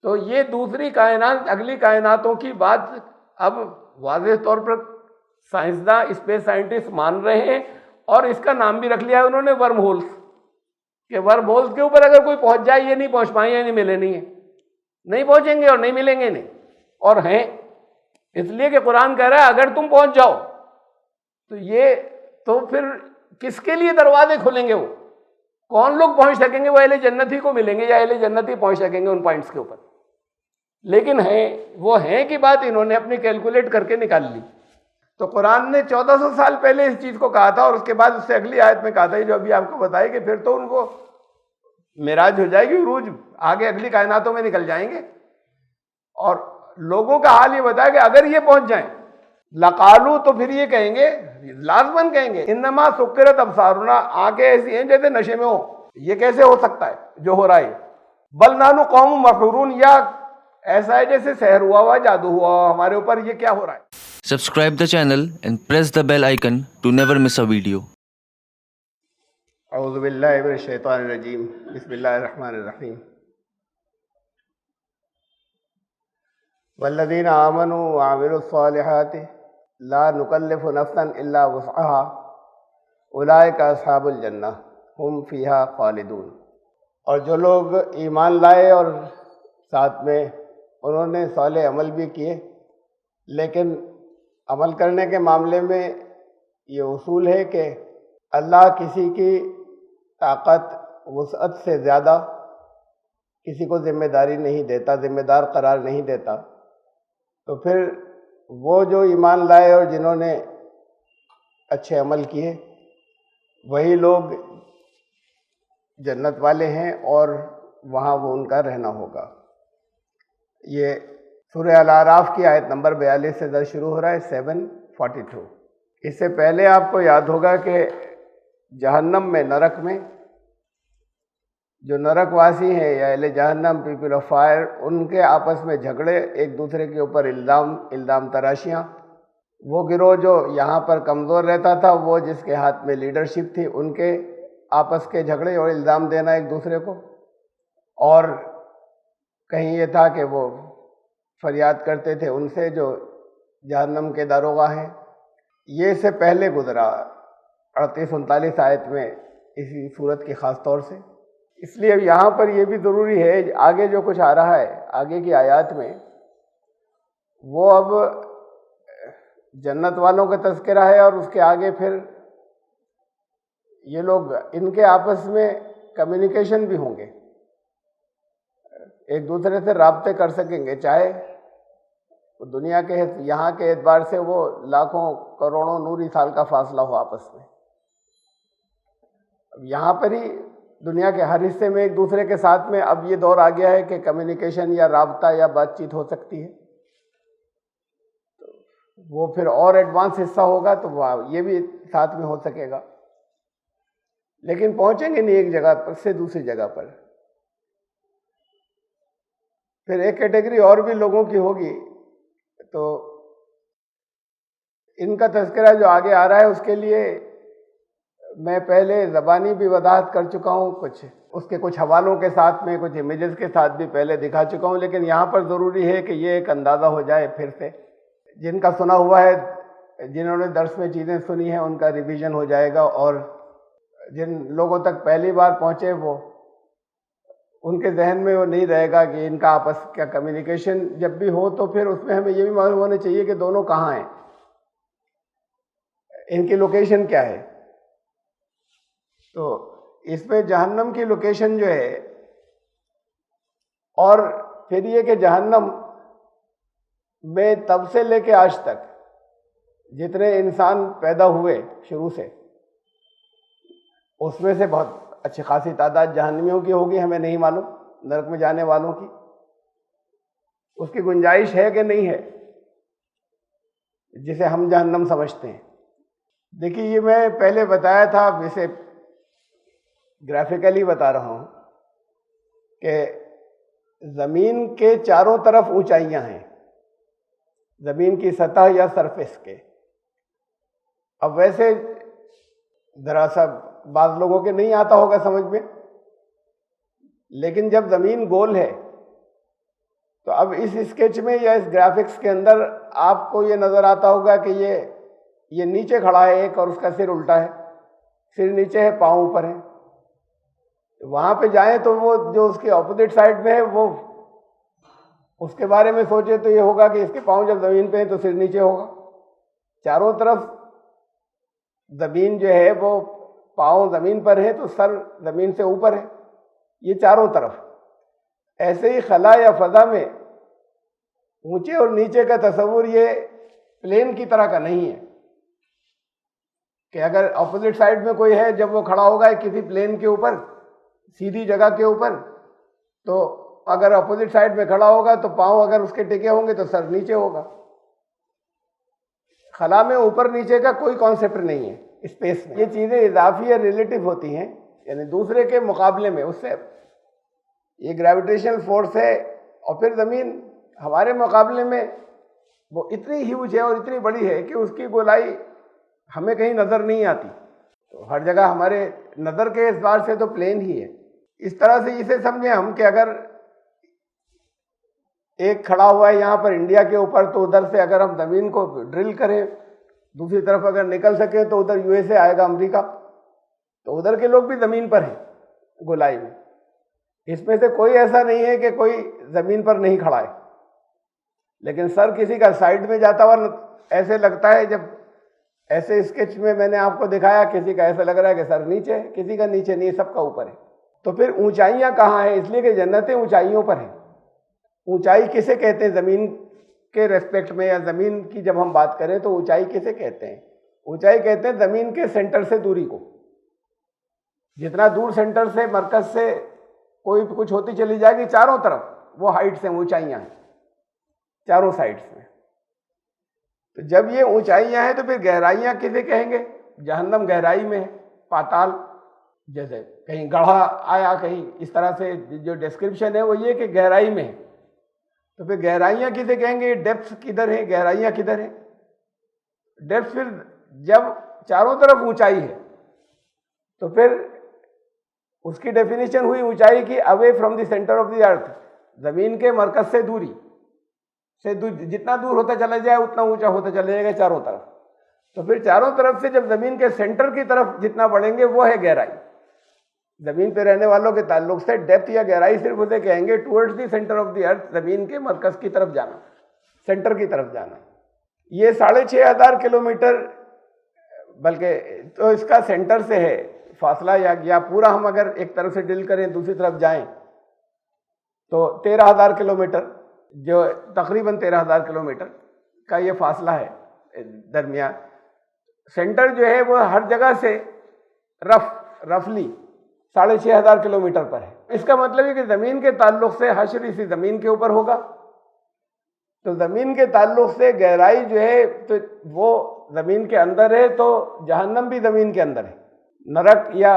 تو یہ دوسری کائنات، اگلی کائناتوں کی بات اب واضح طور پر سائنسداں، اسپیس سائنٹسٹ مان رہے ہیں، اور اس کا نام بھی رکھ لیا ہے انہوں نے ورم ہولز، کہ ورم ہولز کے اوپر اگر کوئی پہنچ جائے، یہ نہیں پہنچ پائیں، یہ نہیں ملے، نہیں پہنچیں گے اور نہیں ملیں گے، نہیں، اور ہیں، اس لیے کہ قرآن کہہ رہا ہے اگر تم پہنچ جاؤ تو پھر کس کے لیے دروازے کھلیں گے؟ وہ کون لوگ پہنچ سکیں گے؟ وہ اہل جنت ہی کو ملیں گے، یا اہل جنت ہی پہنچ سکیں گے ان پوائنٹس کے اوپر. لیکن وہ ہیں کی بات انہوں نے اپنی کیلکولیٹ کر کے نکال لی. تو قرآن نے 1400 سال پہلے اس چیز کو کہا تھا، اور اس کے بعد اس سے اگلی آیت میں کہا تھا جو ابھی آپ کو بتائی، کہ پھر تو ان کو معراج ہو جائے گی، عروج آگے اگلی کائناتوں میں نکل جائیں گے. اور لوگوں کا حال یہ بتایا کہ اگر یہ پہنچ جائیں لقالو، تو پھر یہ کہیں گے، لازماً کہیں گے، انما سکرت ابصارنا، آنکھیں ایسی ہیں جیسے نشے میں ہو، یہ کیسے ہو سکتا ہے جو ہو رہا ہے؟ بل نحن قوم مسحورون، یا ایسا ہے جیسے سحر ہوا ہوا، جادو ہوا ہوا ہمارے اوپر، یہ کیا ہو رہا ہے؟ Subscribe the channel and press the bell icon to never miss a video. اعوذ باللہ من الشیطان الرجیم، بسم اللہ الرحمن الرحیم. والذین آمنوا وعملوا الصالحات لا نکلف نفسا الا وسعها اولئک اصحاب الجنہ ہم فیہا خالدون. اور جو لوگ ایمان لائے اور ساتھ میں انہوں نے صالح عمل بھی کیے، لیکن عمل کرنے کے معاملے میں یہ اصول ہے کہ اللہ کسی کی طاقت وسعت سے زیادہ کسی کو ذمہ داری نہیں دیتا، ذمہ دار قرار نہیں دیتا. تو پھر وہ جو ایمان لائے اور جنہوں نے اچھے عمل کیے، وہی لوگ جنت والے ہیں، اور وہاں وہ ان کا رہنا ہوگا. یہ سورہ الاعراف کی آیت نمبر 42 سے درس شروع ہو رہا ہے، 742. اس سے پہلے آپ کو یاد ہوگا کہ جہنم میں، نرک میں، جو نرک واسی ہیں یا اہل جہنم، پیپل آف فائر، ان کے آپس میں جھگڑے، ایک دوسرے کے اوپر الزام تراشیاں. وہ گروہ جو یہاں پر کمزور رہتا تھا، وہ جس کے ہاتھ میں لیڈرشپ تھی، ان کے آپس کے جھگڑے اور الزام دینا ایک دوسرے کو. اور کہیں یہ تھا کہ وہ فریاد کرتے تھے ان سے جو جہنم کے داروغہ ہیں. یہ سے پہلے گزرا 38-39 آیت میں اسی صورت کی خاص طور سے. اس لیے اب یہاں پر یہ بھی ضروری ہے، آگے جو کچھ آ رہا ہے آگے کی آیات میں، وہ اب جنت والوں کا تذکرہ ہے، اور اس کے آگے پھر یہ لوگ ان کے آپس میں کمیونیکیشن بھی ہوں گے، ایک دوسرے سے رابطے کر سکیں گے، چاہے دنیا کے یہاں کے اعتبار سے وہ لاکھوں کروڑوں نوری سال کا فاصلہ ہو آپس میں. اب یہاں پر ہی دنیا کے ہر حصے میں ایک دوسرے کے ساتھ میں اب یہ دور آ گیا ہے کہ کمیونیکیشن یا رابطہ یا بات چیت ہو سکتی ہے. وہ پھر اور ایڈوانس حصہ ہوگا تو وہ یہ بھی ساتھ میں ہو سکے گا، لیکن پہنچیں گے نہیں ایک جگہ پر سے دوسری جگہ پر. پھر ایک کیٹیگری اور بھی لوگوں کی ہوگی. تو ان کا تذکرہ جو آگے آ رہا ہے اس کے لیے میں پہلے زبانی بھی وضاحت کر چکا ہوں، اس کے کچھ حوالوں کے ساتھ میں، کچھ امیجز کے ساتھ بھی پہلے دکھا چکا ہوں. لیکن یہاں پر ضروری ہے کہ یہ ایک اندازہ ہو جائے پھر سے. جن کا سنا ہوا ہے، جنہوں نے درس میں چیزیں سنی ہیں، ان کا ریویژن ہو جائے گا، اور جن لوگوں تک پہلی بار پہنچے وہ ان کے ذہن میں وہ نہیں رہے گا کہ ان کا آپس کا کمیونیکیشن جب بھی ہو تو پھر اس میں ہمیں یہ بھی معلوم ہونا چاہیے کہ دونوں کہاں ہیں، ان کی لوکیشن کیا ہے. تو اس میں جہنم کی لوکیشن جو ہے، اور پھر یہ کہ جہنم میں تب سے لے کے آج تک جتنے انسان پیدا ہوئے شروع سے، اس میں سے بہت اچھی خاصی تعداد جہنمیوں کی ہوگی، ہمیں نہیں معلوم، نرک میں جانے والوں کی. اس کی گنجائش ہے کہ نہیں ہے جسے ہم جہنم سمجھتے ہیں. دیکھیے، یہ میں پہلے بتایا تھا، اب اسے گرافیکلی بتا رہا ہوں کہ زمین کے چاروں طرف اونچائیاں ہیں، زمین کی سطح یا سرفیس کے. اب ویسے ذرا سا بعض لوگوں کے نہیں آتا ہوگا سمجھ میں، لیکن جب زمین گول ہے تو اب اس اسکیچ میں یا اس گرافکس کے اندر آپ کو یہ نظر آتا ہوگا کہ یہ نیچے کھڑا ہے ایک اور اس کا سر الٹا ہے، سر نیچے ہے پاؤں اوپر ہے. وہاں پہ جائیں تو وہ جو اس کے اپوزٹ سائڈ میں ہے وہ اس کے بارے میں سوچے تو یہ ہوگا کہ اس کے پاؤں جب زمین پہ ہیں تو سر نیچے ہوگا. چاروں طرف زمین جو ہے وہ پاؤں زمین پر ہے تو سر زمین سے اوپر ہے، یہ چاروں طرف. ایسے ہی خلا یا فضا میں اونچے اور نیچے کا تصور یہ پلین کی طرح کا نہیں ہے کہ اگر اپوزٹ سائڈ میں کوئی ہے جب وہ کھڑا ہوگا کسی پلین کے اوپر سیدھی جگہ کے اوپر، تو اگر اپوزٹ سائڈ میں کھڑا ہوگا تو پاؤں اگر اس کے ٹکے ہوں گے تو سر نیچے ہوگا. خلا میں اوپر نیچے کا کوئی کانسیپٹ نہیں ہے اسپیس میں. یہ چیزیں اضافی یا ریلیٹو ہوتی ہیں، یعنی دوسرے کے مقابلے میں. اس سے یہ گریویٹیشنل فورس ہے، اور پھر زمین ہمارے مقابلے میں وہ اتنی ہیوج ہے اور اتنی بڑی ہے کہ اس کی گولائی ہمیں کہیں نظر نہیں آتی. تو ہر جگہ ہمارے نظر کے اعتبار سے تو پلین ہی ہے. اس طرح سے اسے سمجھیں ہم کہ اگر ایک کھڑا ہوا ہے یہاں پر انڈیا کے اوپر، تو ادھر سے اگر ہم زمین کو ڈرل کریں دوسری طرف اگر نکل سکیں تو ادھر یو ایس اے آئے گا، امریکہ، تو ادھر کے لوگ بھی زمین پر ہیں گولائی میں. اس میں سے کوئی ایسا نہیں ہے کہ کوئی زمین پر نہیں کھڑا ہے، لیکن سر کسی کا سائڈ میں جاتا ہوا ایسے لگتا ہے. جب ایسے اسکیچ میں نے آپ کو دکھایا، کسی کا ایسا لگ رہا ہے کہ سر نیچے ہے، کسی کا نیچے نہیں، سب کا اوپر ہے. تو پھر اونچائیاں کہاں ہیں؟ اس لیے کہ جنتیں اونچائیوں پر ہیں. اونچائی کسے کہتے ہیں زمین کے ریسپیکٹ میں، یا زمین کی جب ہم بات کریں تو اونچائی کسے کہتے ہیں؟ اونچائی کہتے ہیں زمین کے سینٹر سے دوری کو. جتنا دور سینٹر سے، مرکز سے کوئی کچھ ہوتی چلی جائے گی، چاروں طرف وہ ہائٹس ہیں، اونچائیاں ہیں چاروں سائڈس میں. تو جب یہ اونچائیاں ہیں تو پھر گہرائیاں کسے کہیں گے؟ جہنم گہرائی میں ہے، پاتال. جیسے کہیں گڑھا آیا، کہیں اس طرح سے جو ڈسکرپشن ہے وہ یہ کہ گہرائی میں ہے. تو پھر گہرائیاں کسے کہیں گے؟ ڈیپتھ کدھر ہے، گہرائیاں کدھر ہیں؟ ڈیپتھ پھر جب چاروں طرف اونچائی ہے تو پھر اس کی ڈیفینیشن ہوئی اونچائی کی away from the centre of the earth, زمین کے مرکز سے دوری سے جتنا دور ہوتا چلا جائے اتنا اونچا ہوتا چلا جائے گا چاروں طرف. تو پھر چاروں طرف سے جب زمین کے سینٹر کی طرف جتنا بڑھیں گے وہ ہے گہرائی. زمین پہ رہنے والوں کے تعلق سے ڈیپتھ یا گہرائی صرف اسے کہیں گے towards the centre of the earth, زمین کے مرکز کی طرف جانا، سینٹر کی طرف جانا. یہ 6500 کلومیٹر، بلکہ تو اس کا سینٹر سے ہے فاصلہ، یا پورا ہم اگر ایک طرف سے ڈرل کریں دوسری طرف جائیں تو 13,000 کلومیٹر، جو تقریباً 13,000 کلومیٹر کا یہ فاصلہ ہے درمیان. سینٹر جو ہے وہ ہر جگہ سے رفلی 6500 کلومیٹر پر ہے. اس کا مطلب ہے کہ زمین کے تعلق سے حشر اسی زمین کے اوپر ہوگا. تو زمین کے تعلق سے گہرائی جو ہے تو وہ زمین کے اندر ہے، تو جہنم بھی زمین کے اندر ہے. نرک یا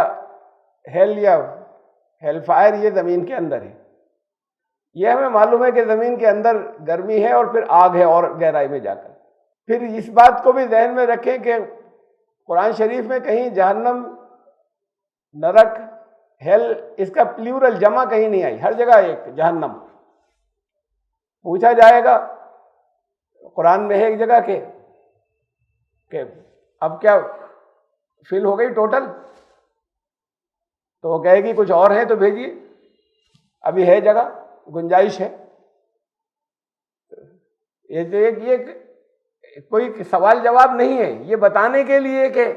ہیل فائر یہ زمین کے اندر ہے. یہ ہمیں معلوم ہے کہ زمین کے اندر گرمی ہے اور پھر آگ ہے اور گہرائی میں جا کر. پھر اس بات کو بھی ذہن میں رکھیں کہ قرآن شریف میں کہیں جہنم، نرک، ہیل اس کا پلیورل جمع کہیں نہیں آئی، ہر جگہ ایک جہنم. پوچھا جائے گا قرآن میں ہے ایک جگہ کہ اب کیا فل ہو گئی ٹوٹل؟ تو وہ کہے گی کچھ اور ہیں تو بھیجیے، ابھی ہے جگہ، گنجائش ہے. یہ کوئی سوال جواب نہیں ہے، یہ بتانے کے لیے کہ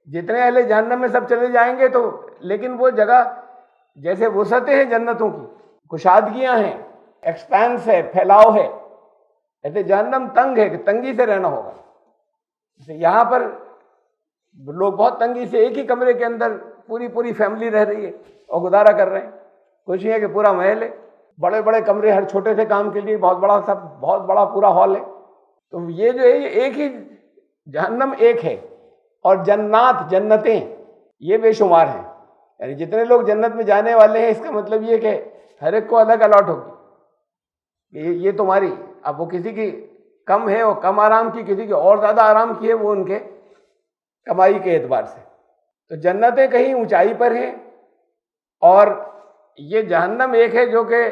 جتنے اہل جہنم میں سب چلے جائیں گے، تو لیکن وہ جگہ جیسے وسعتیں ہیں جنتوں کی، کشادگیاں ہیں، ایکسپانس ہے، پھیلاؤ ہے، ایسے جہنم تنگ ہے کہ تنگی سے رہنا ہوگا. یہاں پر لوگ بہت تنگی سے ایک ہی کمرے کے اندر پوری فیملی رہ رہی ہے اور گزارا کر رہے ہیں. کچھ نہیں ہے کہ پورا محل ہے، بڑے بڑے کمرے ہر چھوٹے سے کام کے لیے، بہت بڑا پورا ہال ہے. تو یہ جو ہے یہ ایک ہی جہنم ایک ہے، اور جنات، جنتیں یہ بے شمار ہیں. یعنی جتنے لوگ جنت میں جانے والے ہیں، اس کا مطلب یہ کہ ہر ایک کو الگ الاٹ ہوگی. یہ تمہاری، اب وہ کسی کی کم ہے، وہ کم آرام کی، کسی کی اور زیادہ آرام کی ہے، وہ ان کے کمائی کے اعتبار سے. تو جنتیں کہیں اونچائی پر ہیں، اور یہ جہنم ایک ہے جو کہ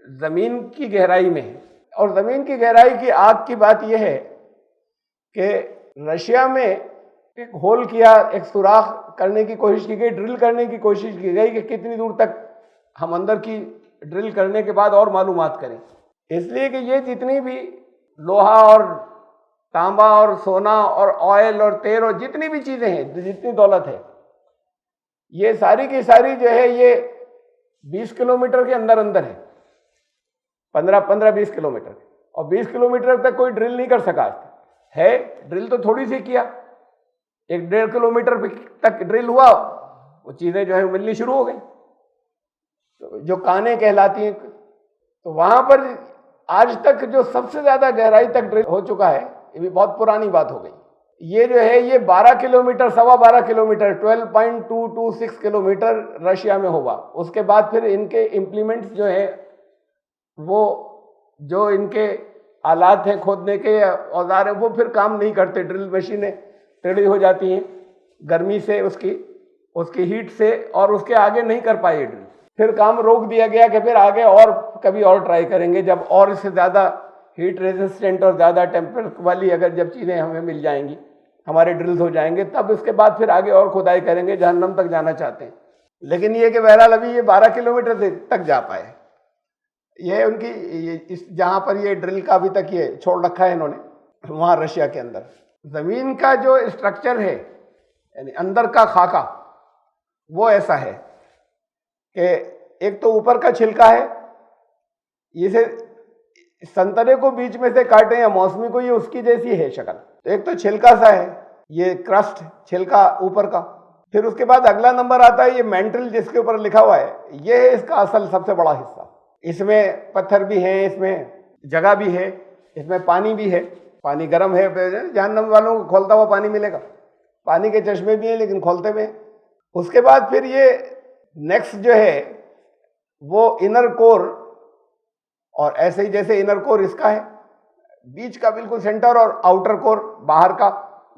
زمین کی گہرائی میں ہے. اور زمین کی گہرائی کی آگ کی بات یہ ہے کہ رشیا میں ایک ہول کیا, ایک سوراخ کرنے کی کوشش کی گئی, ڈرل کرنے کی کوشش کی گئی کہ کتنی دور تک ہم اندر کی ڈرل کرنے کے بعد اور معلومات کریں. اس لیے کہ یہ جتنی بھی لوہا اور تانبا اور سونا اور آئل اور تیل اور جتنی بھی چیزیں ہیں, جتنی دولت ہے, یہ ساری کی ساری جو ہے یہ 20 کلومیٹر کے اندر اندر ہے, 15-20 کلومیٹر. اور 20 کلومیٹر تک کوئی ڈرل نہیں کر سکا ہے. ڈرل تو تھوڑی سی کیا, 1-1.5 کلومیٹر تک ڈرل ہوا, وہ چیزیں جو ہے ملنی شروع ہو گئیں جو کانیں کہلاتی ہیں. تو وہاں پر آج تک جو سب سے زیادہ گہرائی تک ڈرل ہو چکا ہے, یہ بھی بہت پرانی بات ہو گئی, یہ جو ہے یہ 12 کلومیٹر 12.5 کلومیٹر 12.226 کلومیٹر رشیا میں ہوا. اس کے بعد پھر ان کے امپلیمنٹس جو ہیں وہ جو ان کے آلات ہیں کھودنے کے اوزار ہیں وہ پھر کام نہیں کرتے. ڈرل مشینیں ٹیڑھی ہو جاتی ہیں گرمی سے, اس کی ہیٹ سے, اور اس کے آگے نہیں کر پائی ڈرل. پھر کام روک دیا گیا کہ پھر آگے اور کبھی اور ٹرائی کریں گے, جب اور اس سے زیادہ ہیٹ ریزسٹنٹ اور زیادہ ٹیمپریچر والی اگر جب چیزیں ہمیں مل جائیں گی, ہمارے ڈرلز ہو جائیں گے, تب اس کے بعد پھر آگے اور کھدائی کریں گے, جہنم تک جانا چاہتے ہیں. لیکن یہ کہ بہرحال ابھی یہ 12 کلومیٹر تک جا پائے. یہ ان کی جہاں پر یہ ڈرل کا ابھی تک یہ چھوڑ رکھا ہے انہوں نے, وہاں رشیا کے اندر زمین کا جو اسٹرکچر ہے یعنی اندر کا خاکہ وہ ایسا ہے کہ ایک تو اوپر کا چھلکا ہے, اسے سنترے کو بیچ میں سے کاٹیں یا موسمی کو, یہ اس کی جیسی ہے شکل. تو ایک تو چھلکا سا ہے, یہ کرسٹ چھلکا اوپر کا. پھر اس کے بعد اگلا نمبر آتا ہے یہ مینٹل جس کے اوپر لکھا ہوا ہے, یہ ہے اس کا اصل سب سے بڑا حصہ. اس میں پتھر بھی ہیں, اس میں جگہ بھی ہے, اس میں پانی بھی ہے. پانی گرم ہے, جہنم والوں کو کھولتا ہوا پانی ملے گا. پانی کے چشمے بھی ہیں لیکن کھولتے ہوئے. اس کے بعد پھر یہ نیکسٹ جو ہے وہ انر کور, اور ایسے ہی جیسے انر کور اس کا ہے بیچ کا بالکل سینٹر, اور آؤٹر کور باہر کا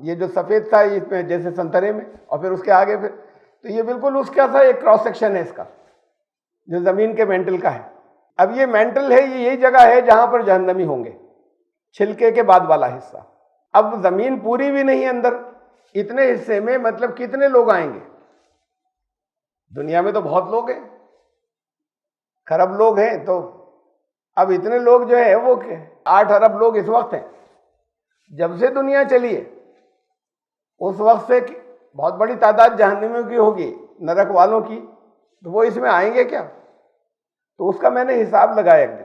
یہ جو سفید تھا اس میں جیسے سنترے میں, اور پھر اس کے آگے پھر تو یہ بالکل اس کا سا ایک کراس سیکشن ہے اس کا جو زمین کے مینٹل کا ہے. اب یہ مینٹل ہے, یہ یہی جگہ ہے جہاں پر جہنمی ہوں گے, چھلکے کے بعد والا حصہ. اب زمین پوری بھی نہیں اندر, اتنے حصے میں مطلب کتنے لوگ آئیں گے؟ دنیا میں تو بہت لوگ ہیں, خرب لوگ ہیں. تو اب اتنے لوگ جو ہے وہ 8 ارب لوگ اس وقت ہیں. جب سے دنیا چلی ہے اس وقت سے بہت بڑی تعداد جہنمیوں کی ہوگی, نرک والوں کی. تو وہ اس میں آئیں گے کیا؟ تو اس کا میں نے حساب لگایا ایک دن.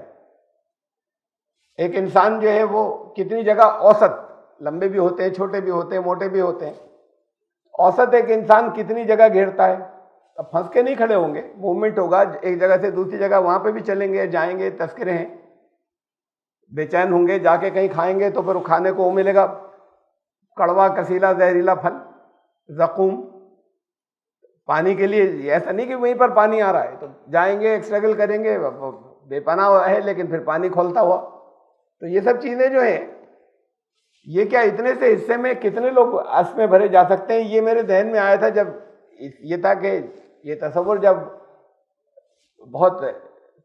ایک انسان جو ہے وہ کتنی جگہ اوسط, لمبے بھی ہوتے ہیں, چھوٹے بھی ہوتے ہیں, موٹے بھی ہوتے ہیں, اوسط ایک انسان کتنی جگہ گھیرتا ہے؟ اب پھنس کے نہیں کھڑے ہوں گے, موومنٹ ہوگا ایک جگہ سے دوسری جگہ, وہاں پہ بھی چلیں گے, جائیں گے, تذکرے ہیں, بے چین ہوں گے, جا کے کہیں کھائیں گے تو پھر کھانے کو وہ ملے گا کڑوا کسیلا زہریلا پھل زقوم. پانی کے لیے ایسا نہیں کہ وہیں پر پانی آ رہا ہے, تو جائیں گے, اسٹرگل کریں گے, بے پناہ ہے لیکن پھر پانی کھولتا ہوا. تو یہ سب چیزیں جو ہیں یہ کیا اتنے سے حصے میں کتنے لوگ اس میں بھرے جا سکتے ہیں؟ یہ میرے ذہن میں آیا تھا جب یہ تھا کہ یہ تصور جب بہت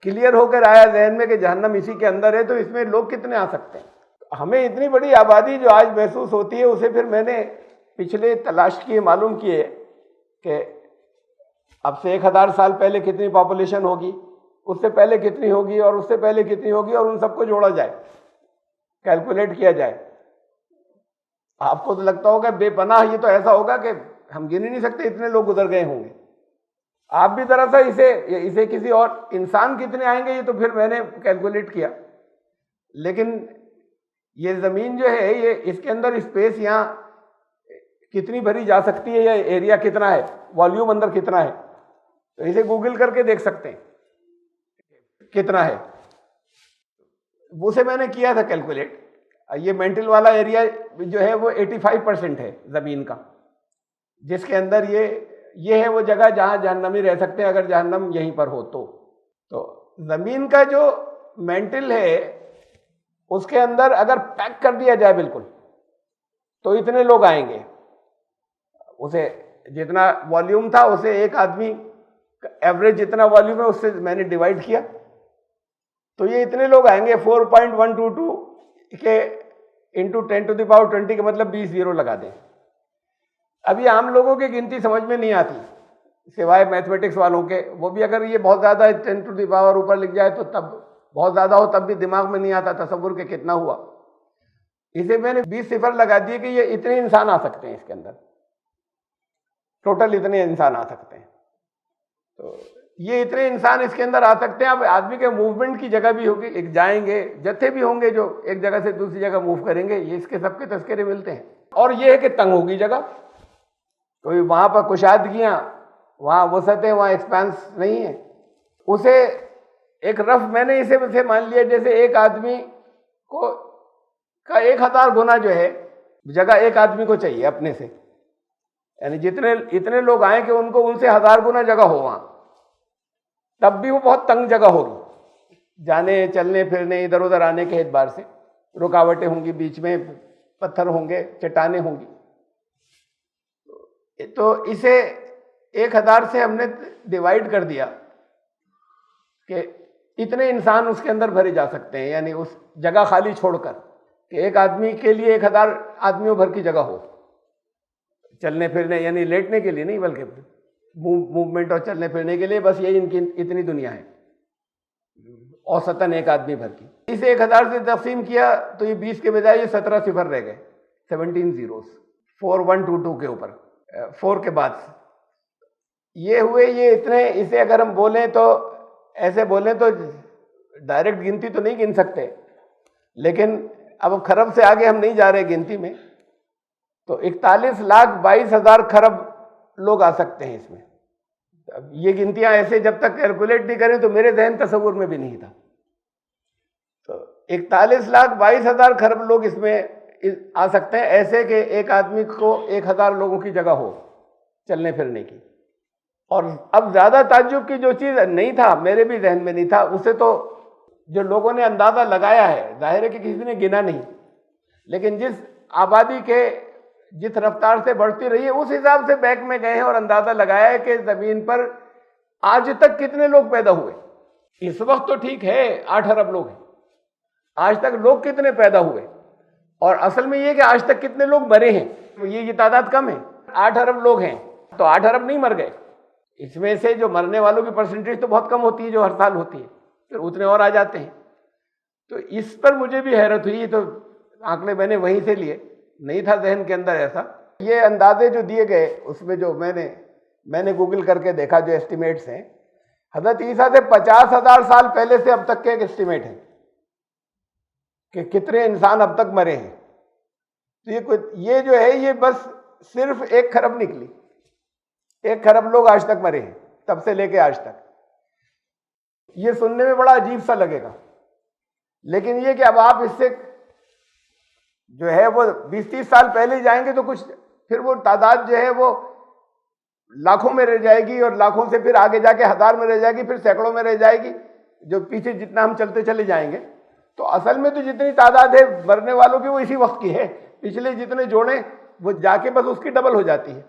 کلیئر ہو کر آیا ذہن میں کہ جہنم اسی کے اندر ہے, تو اس میں لوگ کتنے آ سکتے ہیں؟ ہمیں اتنی بڑی آبادی جو آج محسوس ہوتی ہے, اسے پھر میں نے پچھلے تلاش کیے, معلوم کیے کہ اب سے 1000 سال پہلے کتنی پاپولیشن ہوگی, اس سے پہلے کتنی ہوگی, اور اس سے پہلے کتنی ہوگی, اور ان سب کو جوڑا جائے, کیلکولیٹ کیا جائے. آپ کو تو لگتا ہوگا بے پناہ, یہ تو ایسا ہوگا کہ ہم گن ہی نہیں سکتے اتنے لوگ گزر گئے ہوں گے. آپ بھی ذرا سا اسے کسی اور انسان کتنے آئیں گے, یہ تو پھر میں نے کیلکولیٹ کیا. لیکن یہ زمین جو ہے یہ اس کے اندر اسپیس یہاں کتنی بھری جا سکتی ہے, یا ایریا کتنا ہے, والیوم اندر کتنا ہے, تو اسے گوگل کر کے دیکھ سکتے ہیں کتنا ہے. اسے میں نے کیا تھا کیلکولیٹ. یہ مینٹل والا ایریا جو ہے وہ 85% ہے زمین کا, جس کے اندر یہ ہے وہ جگہ جہاں جہنمی رہ سکتے ہیں اگر جہنم یہیں پر ہو تو. تو زمین کا جو مینٹل ہے اس کے اندر اگر پیک کر دیا جائے بالکل, تو اتنے لوگ آئیں گے. اسے جتنا والیوم تھا اسے ایک آدمی ایوریج جتنا والیوم ہے اس سے میں نے ڈیوائڈ کیا, تو یہ اتنے لوگ آئیں گے 4.122 کے انٹو 10⁻20 کا مطلب 20 زیرو لگا دیں. اب یہ عام لوگوں کی گنتی سمجھ میں نہیں آتی سوائے میتھمیٹکس والوں کے. وہ بھی اگر یہ بہت زیادہ 10 اوپر لکھ جائے تو تب بہت زیادہ ہو تب بھی دماغ میں نہیں آتا تصور کہ کتنا ہوا. اسے میں نے 20 صفر لگا دیے کہ یہ اتنے انسان آ سکتے ہیں اس کے اندر, ٹوٹل اتنے انسان آ سکتے ہیں. تو یہ اتنے انسان اس کے اندر آ سکتے ہیں. اب آدمی کے موومنٹ کی جگہ بھی ہوگی, ایک جائیں گے, جتھے بھی ہوں گے جو ایک جگہ سے دوسری جگہ موو کریں گے, یہ اس کے سب کے تذکرے ملتے ہیں. اور یہ ہے کہ تنگ ہوگی جگہ, کوئی وہاں پر کشادگیاں, وہاں وسعتیں, وہاں ایکسپانس نہیں ہے. اسے ایک رف میں نے اسے مان لیا جیسے ایک آدمی کو کا 1000 گنا جو ہے جگہ ایک آدمی کو چاہیے اپنے سے, یعنی اتنے لوگ آئیں کہ ان کو ان سے 1000 گنا جگہ ہو وہاں, تب بھی وہ بہت تنگ جگہ ہوگی. جانے چلنے پھرنے ادھر ادھر آنے کے اعتبار سے رکاوٹیں ہوں گی, بیچ میں پتھر ہوں گے, چٹانیں ہوں گی. تو اسے 1000 سے ہم نے ڈیوائڈ کر دیا کہ اتنے انسان اس کے اندر بھرے جا سکتے ہیں, یعنی اس جگہ خالی چھوڑ کر کہ ایک آدمی کے لیے 1000 آدمیوں بھر کی جگہ ہو چلنے پھرنے, یعنی لیٹنے کے لیے نہیں بلکہ موومنٹ اور چلنے پھرنے کے لیے. بس یہی ان کی اتنی دنیا ہے اوسطاً ایک آدمی بھر کی. اسے 1000 سے تقسیم کیا تو یہ 20 کے بجائے یہ 17 صفر رہ گئے, 17 زیروز 4122 کے اوپر 4 کے بعد یہ ہوئے. یہ اتنے, اسے اگر ہم بولیں تو ایسے بولیں تو ڈائریکٹ گنتی تو نہیں گن سکتے, لیکن اب خرب سے آگے ہم نہیں جا رہے گنتی میں. تو 41,22,000 خرب لوگ آ سکتے ہیں اس میں. اب یہ گنتیاں ایسے جب تک کیلکولیٹ نہیں کریں تو میرے ذہن تصور میں بھی نہیں تھا. تو 41,22,000 خرب لوگ اس میں آ سکتے ہیں, ایسے کہ ایک آدمی کو 1000 لوگوں کی جگہ ہو چلنے پھرنے کی. اور اب زیادہ تعجب کی جو چیز نہیں تھا, میرے بھی ذہن میں نہیں تھا, اسے تو جو لوگوں نے اندازہ لگایا ہے, ظاہر ہے کہ کسی نے گنا نہیں, لیکن جس آبادی کے جس رفتار سے بڑھتی رہی ہے اس حساب سے بیک میں گئے ہیں اور اندازہ لگایا ہے کہ زمین پر آج تک کتنے لوگ پیدا ہوئے. اس وقت تو ٹھیک ہے 8 ارب لوگ ہیں, آج تک لوگ کتنے پیدا ہوئے, اور اصل میں یہ کہ آج تک کتنے لوگ مرے ہیں. یہ تعداد کم ہے, 8 ارب لوگ ہیں تو 8 ارب نہیں مر گئے. اس میں سے جو مرنے والوں کی پرسنٹیج تو بہت کم ہوتی ہے جو ہر سال ہوتی ہے, پھر اتنے اور آ جاتے ہیں. تو اس پر مجھے بھی حیرت ہوئی. تو آنکڑے میں نے وہیں سے لیے, نہیں تھا ذہن کے اندر ایسا. یہ اندازے جو دیے گئے اس میں جو میں نے گوگل کر کے دیکھا جو ایسٹیمیٹس ہیں, حضرت عیسیٰ سے 50,000 سال پہلے سے اب تک کے ایک ایسٹیمیٹ ہے کہ کتنے انسان اب تک مرے ہیں. تو یہ جو ہے یہ بس صرف 1 خرب نکلی, 1 خرب لوگ آج تک مرے ہیں تب سے لے کے آج تک. یہ سننے میں بڑا عجیب سا لگے گا, لیکن یہ کہ اب آپ اس سے جو ہے وہ 20-30 سال پہلے جائیں گے تو کچھ پھر وہ تعداد جو ہے وہ لاکھوں میں رہ جائے گی, اور لاکھوں سے پھر آگے جا کے 1000 میں رہ جائے گی, پھر سینکڑوں میں رہ جائے گی, جو پیچھے جتنا ہم چلتے چلے جائیں گے. تو اصل میں تو جتنی تعداد ہے مرنے والوں کی وہ اسی وقت کی ہے, پچھلے جتنے جوڑیں وہ جا کے بس اس کی ڈبل ہو جاتی ہے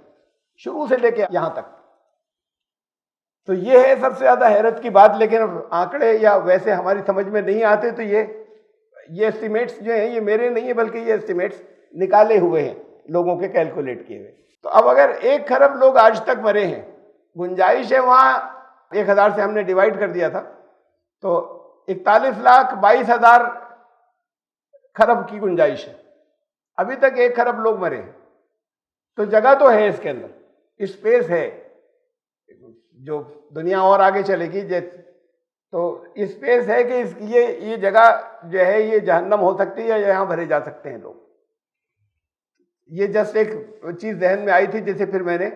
شروع سے لے کے یہاں تک. تو یہ ہے سب سے زیادہ حیرت کی بات. لیکن آنکڑے یا ویسے ہماری سمجھ میں نہیں آتے, تو یہ ایسٹیمیٹس جو ہیں یہ میرے نہیں ہیں بلکہ یہ ایسٹیمیٹس نکالے ہوئے ہیں لوگوں کے کیلکولیٹ کیے ہوئے. تو اب اگر 1 خرب لوگ آج تک مرے ہیں, گنجائش ہے وہاں 1000 سے ہم نے ڈیوائڈ کر دیا تھا, تو 41,22,000 خرب کی گنجائش ہے. ابھی تک 1 خرب لوگ مرے ہیں, تو جگہ تو ہے اس کے اندر, اسپیس ہے. جو دنیا اور آگے چلے گی تو اسپیس ہے کہ یہ جگہ جو ہے یہ جہنم ہو سکتی ہے یا یہاں بھرے جا سکتے ہیں لوگ. یہ جسٹ ایک چیز ذہن میں آئی تھی, جسے پھر میں نے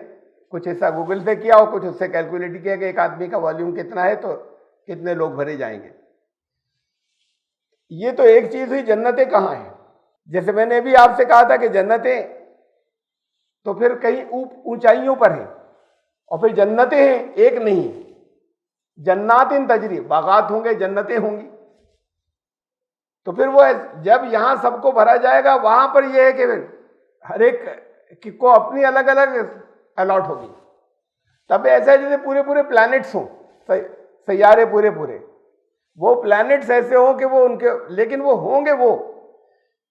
کچھ حصہ گوگل سے کیا اور کچھ اس سے کیلکولیٹ کیا کہ ایک آدمی کا والیوم کتنا ہے تو کتنے لوگ بھرے جائیں گے. یہ تو ایک چیز ہوئی. جنتیں کہاں ہیں؟ جیسے میں نے ابھی آپ سے کہا تھا کہ جنتیں تو پھر کہیں اونچائیوں پر ہیں, اور پھر جنتیں ہیں ایک نہیں, جنات تجری, باغات ہوں گے, جنتیں ہوں گی. تو پھر وہ جب یہاں سب کو بھرا جائے گا وہاں پر یہ ہے کہ ہر ایک کو اپنی الگ الگ الاٹ ہوگی. تب ایسا ہے جیسے پورے پورے پلانٹس ہوں, سیارے پورے. وہ پلانٹس ایسے ہوں کہ وہ ان کے، لیکن وہ ہوں گے وہ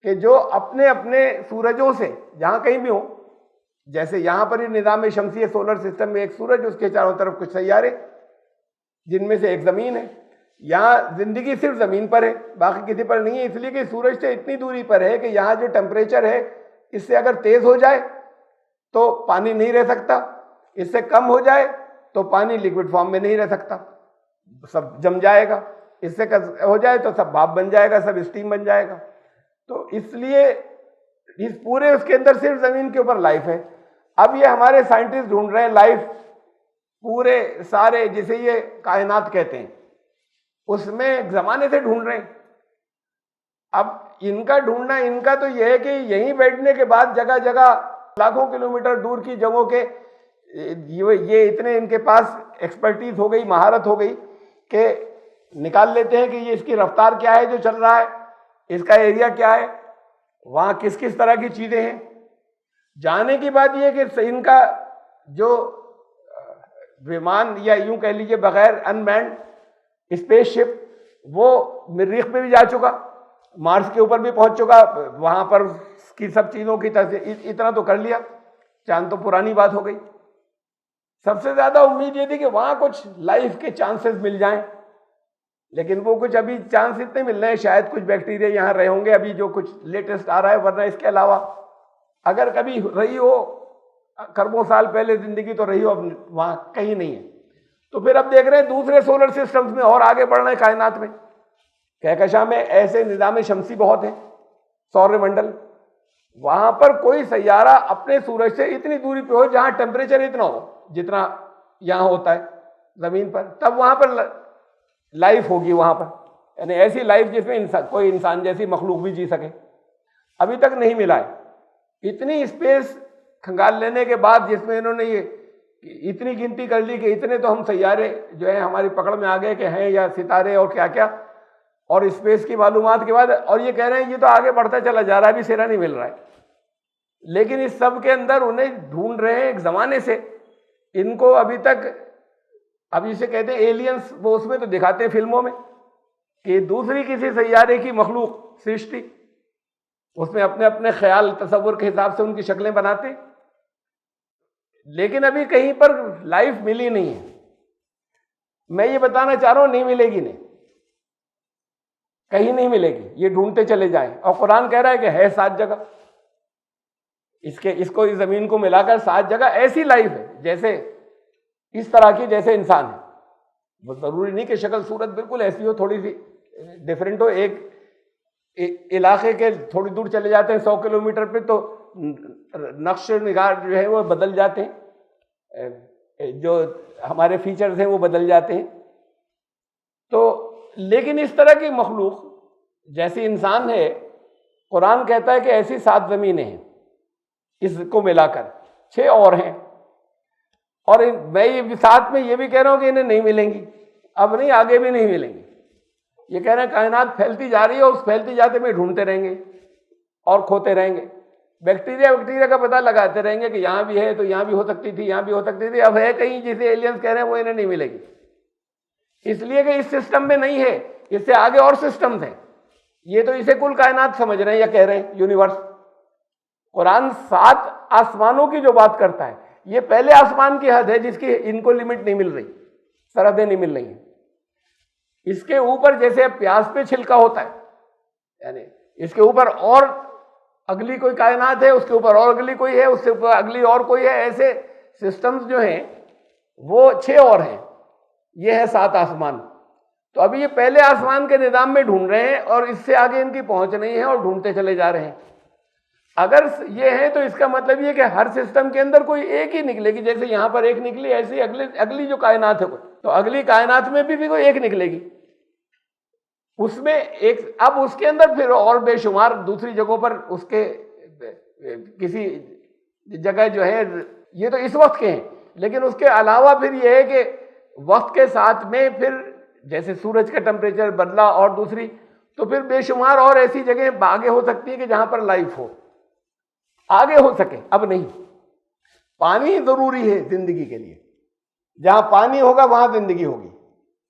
کہ جو اپنے اپنے سورجوں سے جہاں کہیں بھی ہوں، جیسے یہاں پر ہی نظام شمسی سولر سسٹم میں ایک سورج، اس کے چاروں طرف کچھ سیارے جن میں سے ایک زمین ہے. یہاں زندگی صرف زمین پر ہے، باقی کسی پر نہیں ہے، اس لیے کہ سورج سے اتنی دوری پر ہے کہ یہاں جو ٹیمپریچر ہے اس سے اگر تیز ہو جائے تو پانی نہیں رہ سکتا، اس سے کم ہو جائے تو پانی لیکوڈ فارم میں نہیں رہ سکتا، سب جم جائے گا، اس سے ہو جائے تو سب بھاپ بن جائے گا، سب اسٹیم بن جائے گا. تو اس لیے اس پورے اس کے اندر صرف زمین کے اوپر لائف ہے. اب یہ ہمارے سائنٹسٹ ڈھونڈ رہے ہیں لائف پورے سارے جسے یہ کائنات کہتے ہیں، اس میں ایک زمانے سے ڈھونڈ رہے ہیں. اب ان کا ڈھونڈنا، ان کا تو یہ ہے کہ یہیں بیٹھنے کے بعد جگہ جگہ لاکھوں کلومیٹر دور کی جگہوں کے یہ اتنے ان کے پاس ایکسپرٹیز ہو گئی، مہارت ہو گئی کہ نکال لیتے ہیں کہ یہ اس کی رفتار کیا ہے جو چل رہا ہے، اس کا ایریا کیا ہے، وہاں کس کس طرح کی چیزیں ہیں. جانے کی بات یہ کہ ان کا جو ومان یا یوں کہہ لیجیے بغیر ان مینڈ اسپیس شپ، وہ مریخ پہ بھی جا چکا، مارس کے اوپر بھی پہنچ چکا، وہاں پر کی سب چیزوں کی اتنا تو کر لیا، چاند تو پرانی بات ہو گئی. سب سے زیادہ امید یہ تھی کہ وہاں کچھ لائف کے چانسز مل جائیں، لیکن وہ کچھ ابھی چانس اتنے مل رہے ہیں، شاید کچھ بیکٹیریا یہاں رہے ہوں گے ابھی جو کچھ لیٹسٹ آ رہا ہے، ورنہ اس کے علاوہ اگر کبھی رہی ہو کروڑوں سال پہلے زندگی تو رہی ہو، اب وہاں کہیں نہیں ہے. تو پھر اب دیکھ رہے ہیں دوسرے سولر سسٹمز میں اور آگے بڑھ رہے ہیں کائنات میں، کہکشاں میں ایسے نظام شمسی بہت ہیں، سور منڈل، وہاں پر کوئی سیارہ اپنے سورج سے اتنی دوری پہ ہو جہاں ٹیمپریچر اتنا ہو جتنا یہاں ہوتا ہے زمین پر، تب وہاں پر لائف ہوگی وہاں پر، یعنی ایسی لائف جس میں کوئی انسان جیسی مخلوق بھی جی سکے. ابھی تک نہیں ملا ہے. اتنی اسپیس کھنگال لینے کے بعد جس میں انہوں نے یہ اتنی گنتی کر لی کہ اتنے تو ہم سیارے جو ہیں ہماری پکڑ میں آ گئے کہ ہیں، یا ستارے اور کیا کیا، اور اسپیس کی معلومات کے بعد، اور یہ کہہ رہے ہیں یہ تو آگے بڑھتا چلا جا رہا ہے، ابھی سرا نہیں مل رہا ہے. لیکن اس سب کے اندر انہیں ڈھونڈ رہے ہیں ایک زمانے سے. ان کو ابھی تک، اب اسے کہتے ہیں ایلینس، وہ اس میں تو دکھاتے ہیں فلموں میں کہ دوسری کسی سیارے کی مخلوق سرشٹی، اس میں اپنے اپنے خیال تصور کے حساب سے ان کی شکلیں بناتے ہیں، لیکن ابھی کہیں پر لائف ملی نہیں ہے. میں یہ بتانا چاہ رہا ہوں نہیں ملے گی، نہیں کہیں نہیں ملے گی، یہ ڈھونڈتے چلے جائیں. اور قرآن کہہ رہا ہے کہ ہے 7 جگہ، اس کو اس زمین کو ملا کر 7 جگہ ایسی لائف ہے جیسے اس طرح کی جیسے انسان ہے. وہ ضروری نہیں کہ شکل صورت بالکل ایسی ہو، تھوڑی سی ڈیفرنٹ ہو. ایک علاقے کے تھوڑی دور چلے جاتے ہیں 100 کلومیٹر پہ تو نقش نگار جو ہے وہ بدل جاتے ہیں، جو ہمارے فیچرز ہیں وہ بدل جاتے ہیں. تو لیکن اس طرح کی مخلوق جیسی انسان ہے، قرآن کہتا ہے کہ ایسی 7 زمینیں ہیں، اس کو ملا کر 6 اور ہیں. اور میں یہ ساتھ میں یہ بھی کہہ رہا ہوں کہ انہیں نہیں ملیں گی، اب نہیں، آگے بھی نہیں ملیں گی. یہ کہہ رہے ہیں کائنات پھیلتی جا رہی ہے، اس پھیلتی جاتے میں ڈھونڈتے رہیں گے اور کھوتے رہیں گے. بیکٹیریا کا پتہ لگاتے رہیں گے کہ یہاں بھی ہے تو یہاں بھی ہو سکتی تھی، یہاں بھی ہو سکتی تھی. اب ہے کہیں جسے ایلینز کہہ رہے ہیں وہ انہیں نہیں ملے گی، اس لیے کہ اس سسٹم میں نہیں ہے، اس سے آگے اور سسٹمز ہیں. یہ تو اسے کل کائنات سمجھ رہے ہیں یا کہہ رہے ہیں یونیورس. قرآن 7 آسمانوں کی جو بات کرتا ہے، یہ پہلے آسمان کی حد ہے جس کی ان کو لمٹ نہیں مل رہی، سرحدیں نہیں مل رہی ہیں. اس کے اوپر جیسے پیاز پہ چھلکا ہوتا ہے، یعنی اس کے اوپر اور اگلی کوئی کائنات ہے، اس کے اوپر اور اگلی کوئی ہے، اس سے اوپر اگلی اور کوئی ہے، ایسے سسٹمز جو ہیں وہ 6 اور ہیں. یہ ہے 7 آسمان. تو ابھی یہ پہلے آسمان کے نظام میں ڈھونڈ رہے ہیں اور اس سے آگے ان کی پہنچ نہیں ہے اور ڈھونڈتے چلے جا رہے ہیں. اگر یہ ہے تو اس کا مطلب یہ کہ ہر سسٹم کے اندر کوئی ایک ہی نکلے گی، جیسے یہاں پر ایک نکلی، ایسی اگلی جو کائنات ہے تو اگلی کائنات میں بھی کوئی ایک نکلے گی. اس میں ایک، اب اس کے اندر پھر اور بے شمار دوسری جگہوں پر اس کے کسی جگہ جو ہے، یہ تو اس وقت کے ہیں، لیکن اس کے علاوہ پھر یہ ہے کہ وقت کے ساتھ میں پھر جیسے سورج کا ٹمپریچر بدلا اور دوسری، تو پھر بے شمار اور ایسی جگہیں آگے ہو سکتی ہیں کہ جہاں پر لائف ہو، آگے ہو سکے. اب نہیں، پانی ضروری ہے زندگی کے لیے، جہاں پانی ہوگا وہاں زندگی ہوگی.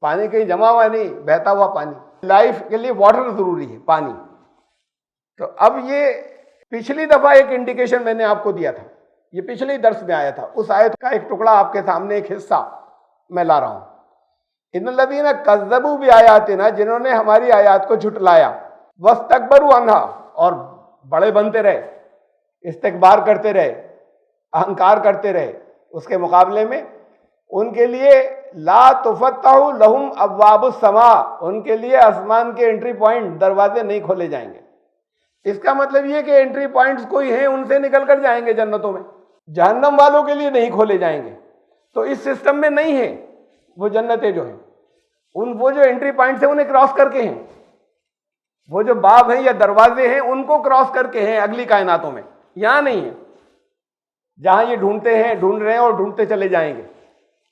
پانی کہیں جمع ہوا نہیں، بہتا ہوا پانی. لائف کے لیے واٹر ضروری ہے، پانی. تو اب یہ پچھلی دفعہ ایک انڈیکیشن میں نے آپ کو دیا تھا، یہ پچھلے درس میں آیا تھا، اس آیت کا ایک ٹکڑا آپ کے سامنے، ایک حصہ میں لا رہا ہوں. ان الذین کذبوا بآیاتنا، جنہوں نے ہماری آیات کو جھٹلایا، واستکبروا عنہا، اور بڑے بنتے رہے، استکبار کرتے رہے، اہنکار کرتے رہے، اس کے مقابلے میں ان کے لیے لا تفتح لہم ابواب السماء، ان کے لیے آسمان کے انٹری پوائنٹ، دروازے نہیں کھولے جائیں گے. اس کا مطلب یہ کہ انٹری پوائنٹس کوئی ہیں، ان سے نکل کر جائیں گے جنتوں میں، جہنم والوں کے لیے نہیں کھولے جائیں گے. تو اس سسٹم میں نہیں ہیں وہ جنتیں جو ہیں، وہ جو انٹری پوائنٹس ہیں انہیں کراس کر کے ہیں، وہ جو باب ہیں یا دروازے ہیں ان کو کراس کر کے ہیں اگلی کائناتوں میں. یہاں نہیں ہے، جہاں یہ ڈھونڈ رہے ہیں اور ڈھونڈتے چلے جائیں گے.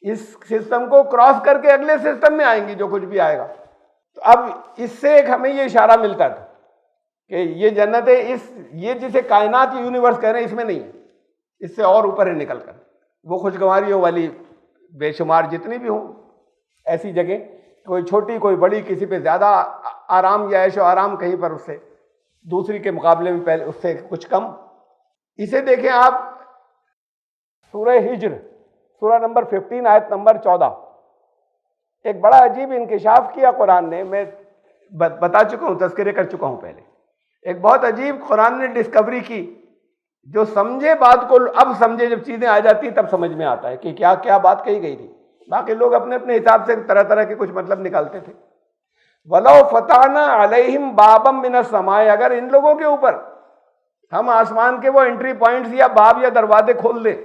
اس سسٹم کو کراس کر کے اگلے سسٹم میں آئیں گی جو کچھ بھی آئے گا. تو اب اس سے ایک ہمیں یہ اشارہ ملتا تھا کہ یہ جنتیں یہ جسے کائنات یونیورس کہہ رہے ہیں اس میں نہیں ہے، اس سے اور اوپر ہے نکل کر. وہ خوشگواریوں والی بے شمار جتنی بھی ہوں ایسی جگہ، کوئی چھوٹی کوئی بڑی، کسی پہ زیادہ آرام یا عیش و آرام، کہیں پر اس سے دوسری کے مقابلے میں پہلے اس سے کچھ کم. اسے دیکھیں آپ سورہ ہجر، سورہ نمبر 15 آیت نمبر 14. ایک بڑا عجیب انکشاف کیا قرآن نے، میں بتا چکا ہوں، تذکرے کر چکا ہوں پہلے. ایک بہت عجیب قرآن نے ڈسکوری کی، جو سمجھے بات کو، اب سمجھے، جب چیزیں آ جاتی تب سمجھ میں آتا ہے کہ کیا کیا بات کہی گئی تھی. باقی لوگ اپنے اپنے حساب سے طرح طرح کے کچھ مطلب نکالتے تھے. وَلَوْ فَتَحْنَا عَلَيْهِمْ بَابًا مِّنَ السَّمَاءِ، اگر ان لوگوں کے اوپر ہم آسمان کے وہ انٹری پوائنٹس یا باب یا دروازے کھول دیں،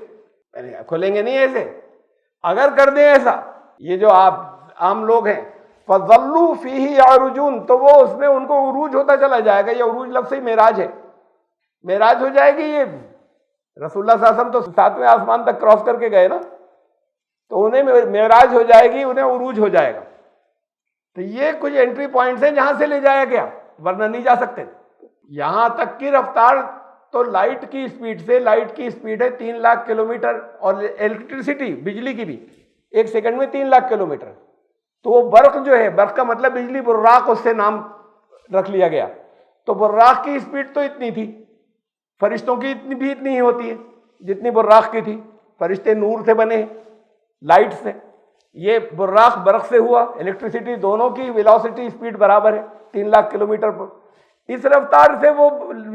کھولیں گے نہیں ایسے، اگر کر دیں ایسا، یہ جو آپ عام لوگ ہیں، فَظَلُّوا فِيهِ يَعْرُجُونَ، تو وہ اس میں ان کو عروج ہوتا چلا جائے گا. یہ عروج لفظ ہی معراج ہے، معراج ہو جائے گی. یہ رسول اللہ صلی اللہ علیہ وسلم تو 7ویں آسمان تک کراس کر کے گئے نا، تو انہیں معراج ہو جائے گی، انہیں عروج ہو جائے گا. تو یہ کچھ انٹری پوائنٹس ہیں جہاں سے لے جایا گیا، ورنہ نہیں جا سکتے. یہاں تک کی رفتار تو لائٹ کی اسپیڈ سے، لائٹ کی اسپیڈ ہے 3 لاکھ کلومیٹر، اور الیکٹریسٹی، بجلی کی بھی 1 سیکنڈ میں 3 لاکھ کلومیٹر. تو وہ برق جو ہے، برق کا مطلب بجلی، براق اس سے نام رکھ لیا گیا. تو براق کی اسپیڈ تو اتنی تھی، فرشتوں کی اتنی ہی ہوتی ہے جتنی براق کی تھی. فرشتے نور سے بنے ہیں، لائٹ سے. یہ براق برق سے ہوا، الیکٹریسٹی، دونوں کی ویلاسٹی اسپیڈ برابر ہے 3 لاکھ کلومیٹر پر. اس رفتار سے وہ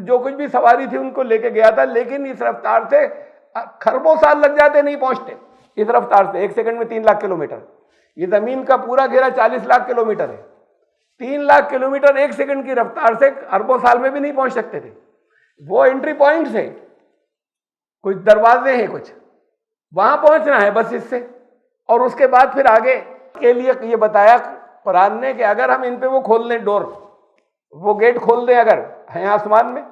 جو کچھ بھی سواری تھی ان کو لے کے گیا تھا، لیکن اس رفتار سے کھربوں سال لگ جاتے، نہیں پہنچتے اس رفتار سے. 1 سیکنڈ میں 3 لاکھ کلومیٹر. یہ زمین کا پورا گھیرا 40 لاکھ کلومیٹر ہے. 3 لاکھ کلومیٹر 1 سیکنڈ کی رفتار سے اربوں سال میں بھی نہیں پہنچ سکتے تھے. وہ انٹری پوائنٹس ہیں، کچھ دروازے ہیں، کچھ وہاں پہنچنا ہے بس اس سے. اور اس کے بعد پھر آگے کے لیے یہ بتایا قرآن نے کہ اگر ہم ان پہ وہ کھول دیں ڈور، وہ گیٹ کھول دیں اگر ہیں آسمان میں،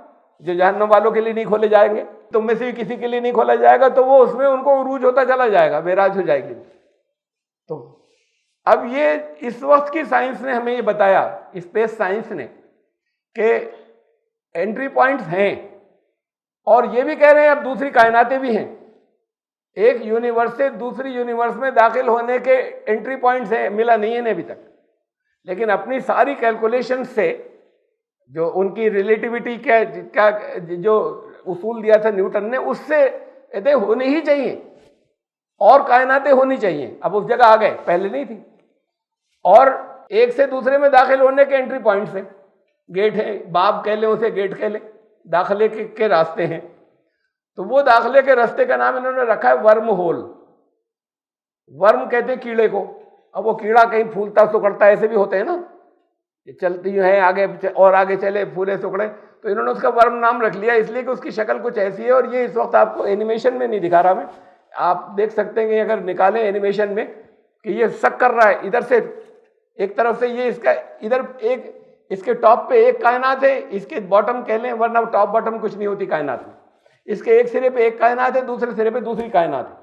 جو جہنم والوں کے لیے نہیں کھولے جائیں گے، تم میں سے کسی کے لیے نہیں کھولا جائے گا، تو وہ اس میں ان کو عروج ہوتا چلا جائے گا، معراج ہو جائے گی. تو اب یہ اس وقت کی سائنس نے ہمیں یہ بتایا، اسپیس سائنس نے، کہ انٹری پوائنٹس ہیں. اور یہ بھی کہہ رہے ہیں اب دوسری کائناتیں بھی ہیں. ایک یونیورس سے دوسری یونیورس میں داخل ہونے کے انٹری پوائنٹس ہیں، ملا نہیں ہے ابھی تک. لیکن اپنی ساری کیلکولیشن سے، جو ان کی ریلیٹیوٹی کا جو اصول دیا تھا نیوٹن نے، اس سے کہتے ہونی ہی چاہیے، اور کائناتیں ہونی چاہیے. اب اس جگہ آ گئے، پہلے نہیں تھی. اور ایک سے دوسرے میں داخل ہونے کے انٹری پوائنٹس ہیں، گیٹ ہیں، باب کہہ لیں اسے، گیٹ کہہ لیں، داخلے کے راستے ہیں. تو وہ داخلے کے راستے کا نام انہوں نے رکھا ہے ورم ہول. ورم کہتے ہیں کیڑے کو. اب وہ کیڑا کہیں پھولتا سکڑتا ایسے بھی ہوتے ہیں نا، یہ چلتی ہیں آگے اور آگے چلے، پھولے سکڑے. تو انہوں نے اس کا ورم نام رکھ لیا، اس لیے کہ اس کی شکل کچھ ایسی ہے. اور یہ اس وقت آپ کو اینیمیشن میں نہیں دکھا رہا میں، آپ دیکھ سکتے ہیں کہ اگر نکالیں اینیمیشن میں کہ یہ سک کر رہا ہے ادھر سے، ایک طرف سے یہ اس کا ادھر ایک، اس کے ٹاپ پہ ایک کائنات ہے، اس کے باٹم کہہ لیں، ورنہ ٹاپ باٹم کچھ نہیں ہوتی کائنات میں. اس کے ایک سرے پہ ایک کائنات ہے، دوسرے سرے پہ دوسری کائنات ہے.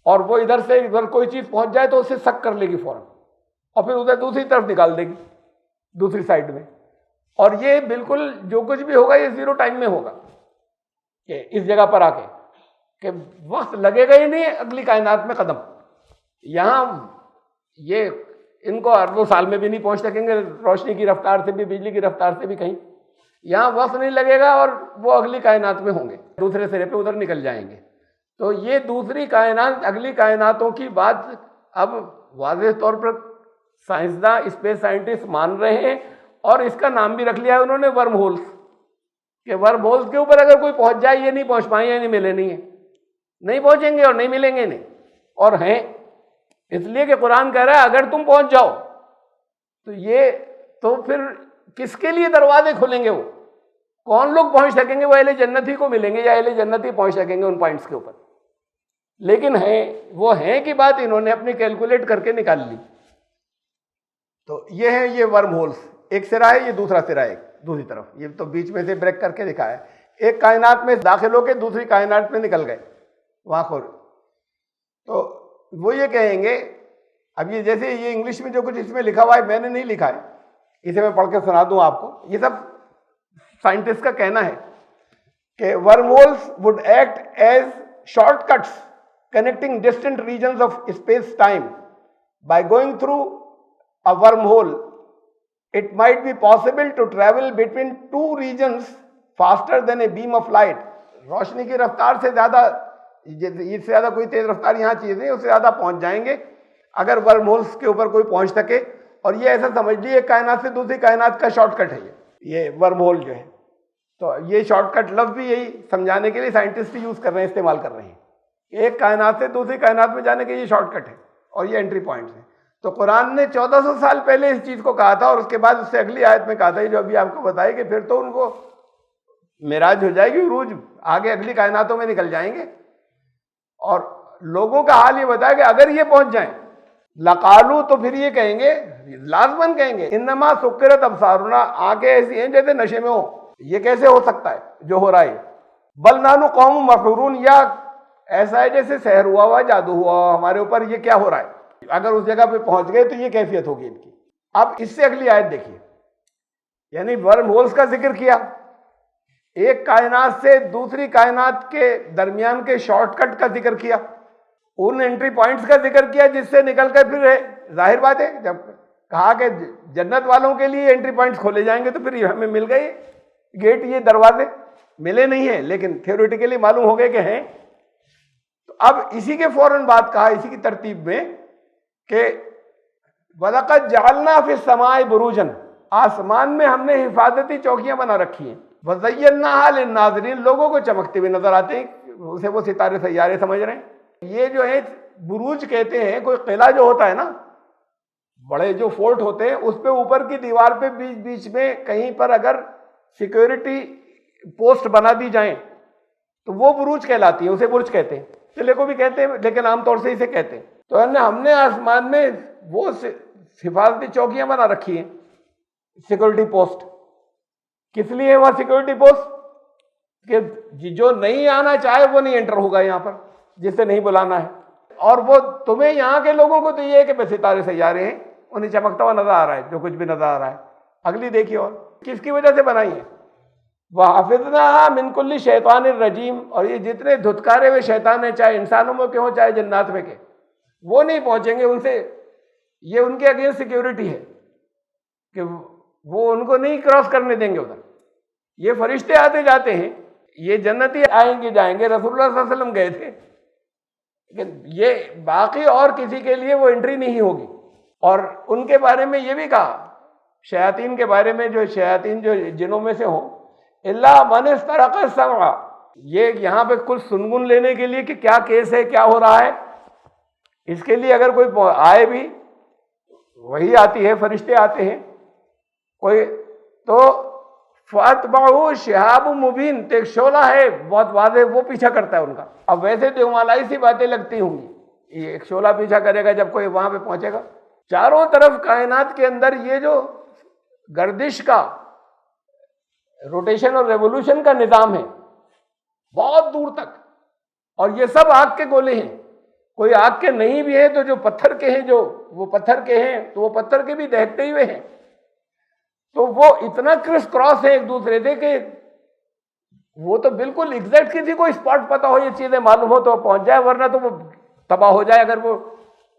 اور وہ ادھر سے ادھر کوئی چیز پہنچ جائے تو اسے سک کر لے گی فوراً، اور پھر ادھر دوسری طرف نکال دے گی دوسری سائڈ میں. اور یہ بالکل جو کچھ بھی ہوگا یہ 0 ٹائم میں ہوگا، کہ اس جگہ پر آ کے کہ وقت لگے گا ہی نہیں اگلی کائنات میں قدم. یہاں یہ ان کو اربوں سال میں بھی نہیں پہنچ سکیں گے روشنی کی رفتار سے بھی, بجلی کی رفتار سے بھی کہیں. یہاں وقت نہیں لگے گا اور وہ اگلی کائنات میں ہوں گے, دوسرے سرے پہ ادھر نکل جائیں گے. تو یہ دوسری کائنات, اگلی کائناتوں کی بات اب واضح طور پر سائنسداں, اسپیس سائنٹسٹ مان رہے ہیں, اور اس کا نام بھی رکھ لیا ہے انہوں نے ورم ہولز, کہ ورم ہولز کے اوپر اگر کوئی پہنچ جائے, یہ نہیں پہنچ پائیں, یہ نہیں ملے, نہیں پہنچیں گے اور نہیں ملیں گے نہیں, اور ہیں. اس لیے کہ قرآن کہہ رہا ہے اگر تم پہنچ جاؤ تو یہ, تو پھر کس کے لیے دروازے کھلیں گے, وہ کون لوگ پہنچ سکیں گے؟ وہ اہل جنت ہی کو ملیں گے, یا اہل جنت ہی پہنچ سکیں گے ان پوائنٹس کے اوپر. لیکن ہیں وہ ہیں کی بات انہوں نے اپنی کیلکولیٹ کر کے نکال لی. تو یہ ہے یہ ورم ہولز, ایک سرا ہے, یہ دوسرا سرا ہے دوسری طرف, یہ تو بیچ میں سے بریک کر کے دکھایا. ایک کائنات میں داخل ہو کے دوسری کائنات میں نکل گئے وہاں کھول. تو وہ یہ کہیں گے, اب یہ جیسے یہ انگلش میں جو کچھ اس میں لکھا ہوا ہے, میں نے نہیں لکھا ہے, اسے میں پڑھ کے سنا دوں آپ کو. یہ سب سائنٹسٹ کا کہنا ہے کہ ورم holes would act as shortcuts connecting distant regions of space-time. By going through a wormhole, it might be possible to travel between two regions faster than a beam of light. روشنی کی رفتار سے زیادہ, اس سے زیادہ کوئی تیز رفتار یہاں چیز نہیں, اس سے زیادہ پہنچ جائیں گے اگر ورم ہولز کے اوپر کوئی پہنچ سکے. اور یہ ایسا سمجھ لیے ایک کائنات سے دوسری کائنات کا شارٹ کٹ ہے یہ ورم ہول جو ہے. تو یہ شارٹ کٹ لفظ بھی یہی سمجھانے کے لیے سائنٹسٹ یوز کر رہے ہیں, استعمال کر رہے ہیں, کہ ایک کائنات سے دوسری کائنات میں جانے کے یہ شارٹ کٹ ہے اور یہ انٹری پوائنٹس ہیں. تو قرآن نے 1400 سال پہلے اس چیز کو کہا تھا, اور اس کے بعد اس سے اگلی آیت میں کہا تھا, جو ابھی آپ کو بتائی, کہ پھر تو ان کو معراج ہو جائے گی, عروج, آگے اگلی کائناتوں میں نکل جائیں گے. اور لوگوں کا حال یہ بتایا کہ اگر یہ پہنچ جائیں لقالو, تو پھر یہ کہیں گے, لازماً کہیں گے, انما سکرت ابصارنا, آنکھیں ایسی ہیں جیسے نشے میں ہو, یہ کیسے ہو سکتا ہے جو ہو رہا ہے. بل نحن قوم مسحورون, یا ایسا ہے جیسے سحر ہوا ہوا, جادو ہوا ہوا ہمارے اوپر, یہ کیا ہو رہا ہے. اگر اس جگہ پہ پہنچ گئے تو یہ کیفیت ہوگی ان کی. اب اس سے اگلی آیت دیکھیے, یعنی ورم ہولز کا ذکر کیا, ایک کائنات سے دوسری کائنات کے درمیان کے شارٹ کٹ کا ذکر کیا, ان انٹری پوائنٹس کا ذکر کیا جس سے نکل کر پھر ہے. ظاہر بات ہے, جب کہا کہ جنت والوں کے لیے انٹری پوائنٹس کھولے جائیں گے تو پھر ہمیں مل گئے گیٹ, یہ دروازے ملے نہیں ہیں لیکن تھیوریٹیکلی معلوم ہو گئے کہ ہیں. تو اب اسی کے فوراً بات کہا, اسی کی ترتیب میں, کہ وَلَقَدْ جَعَلْنَا فِي السَّمَاءِ بُرُوجًا, آسمان میں ہم نے حفاظتی چوکیاں بنا رکھی ہیں. وَزَيَّنَّاهَا لِلنَّاظِرِينَ, لوگوں کو چمکتے ہوئے نظر آتے ہیں, اسے وہ ستارے سیارے سمجھ رہے ہیں. یہ جو ہے بروج کہتے ہیں, کوئی قلعہ جو ہوتا ہے نا, بڑے جو فورٹ ہوتے ہیں, اس پہ اوپر کی دیوار پہ بیچ بیچ میں کہیں پر اگر سیکیورٹی پوسٹ بنا دی جائیں تو وہ بروج کہلاتی ہیں, اسے برج کہتے ہیں. قلعے کو بھی کہتے ہیں لیکن عام طور سے اسے کہتے ہیں. تو ہم نے آسمان میں وہ حفاظتی چوکیاں بنا رکھی ہیں, سیکورٹی پوسٹ. کس لیے وہاں سیکورٹی پوسٹ؟ کہ جو نہیں آنا چاہے وہ نہیں انٹر ہوگا یہاں پر, جسے نہیں بلانا ہے. اور وہ تمہیں یہاں کے لوگوں کو تو یہ ہے کہ بس ستارے سیارے ہیں, انہیں چمکتا ہوا نظر آ رہا ہے, جو کچھ بھی نظر آ رہا ہے. اگلی دیکھیے, اور کس کی وجہ سے بنائی ہے؟ وَحَفِظْنَاهَا مِنْ كُلِّ شَيْطَانٍ رَجِيمٍ, اور یہ جتنے دھتکارے ہوئے شیطان ہیں, چاہے انسانوں میں کے ہوں چاہے جنات میں کے, وہ نہیں پہنچیں گے ان سے. یہ ان کے اگینسٹ سیکیورٹی ہے کہ وہ ان کو نہیں کراس کرنے دیں گے ادھر. یہ فرشتے آتے جاتے ہیں, یہ جنتی آئیں گے جائیں گے, رسول اللہ صلی اللہ علیہ وسلم گئے تھے, لیکن یہ باقی اور کسی کے لیے وہ انٹری نہیں ہوگی. اور ان کے بارے میں یہ بھی کہا, شیاطین کے بارے میں, جو شیاطین جو جنوں میں سے ہوں, اللہ من استرق السمع, یہ یہاں پہ کل سنگن لینے کے لیے کہ کیا کیس ہے, کیا ہو رہا ہے, اس کے لیے اگر کوئی آئے بھی, وہی آتی ہے, فرشتے آتے ہیں کوئی, تو فَأَتْبَعُهُ شِهَابٌ مُبِينٌ, تو ایک شعلہ ہے بہت واضح, وہ پیچھا کرتا ہے ان کا. اب ویسے تو ہمالائی سی باتیں لگتی ہوں گی, یہ ایک شعلہ پیچھا کرے گا جب کوئی وہاں پہ پہنچے گا. چاروں طرف کائنات کے اندر یہ جو گردش کا, روٹیشن اور ریولوشن کا نظام ہے بہت دور تک, اور یہ سب آگ کے گولے ہیں. کوئی آگ کے نہیں بھی ہیں تو جو پتھر کے ہیں, جو وہ پتھر کے ہیں تو وہ پتھر کے بھی دہتے ہوئے ہیں. تو وہ اتنا کرس کراس ہے ایک دوسرے سے کہ وہ تو بالکل ایگزیکٹ, کسی کو اسپاٹ پتا ہو, یہ چیزیں معلوم ہو تو پہنچ جائے, ورنہ تو وہ تباہ ہو جائے اگر وہ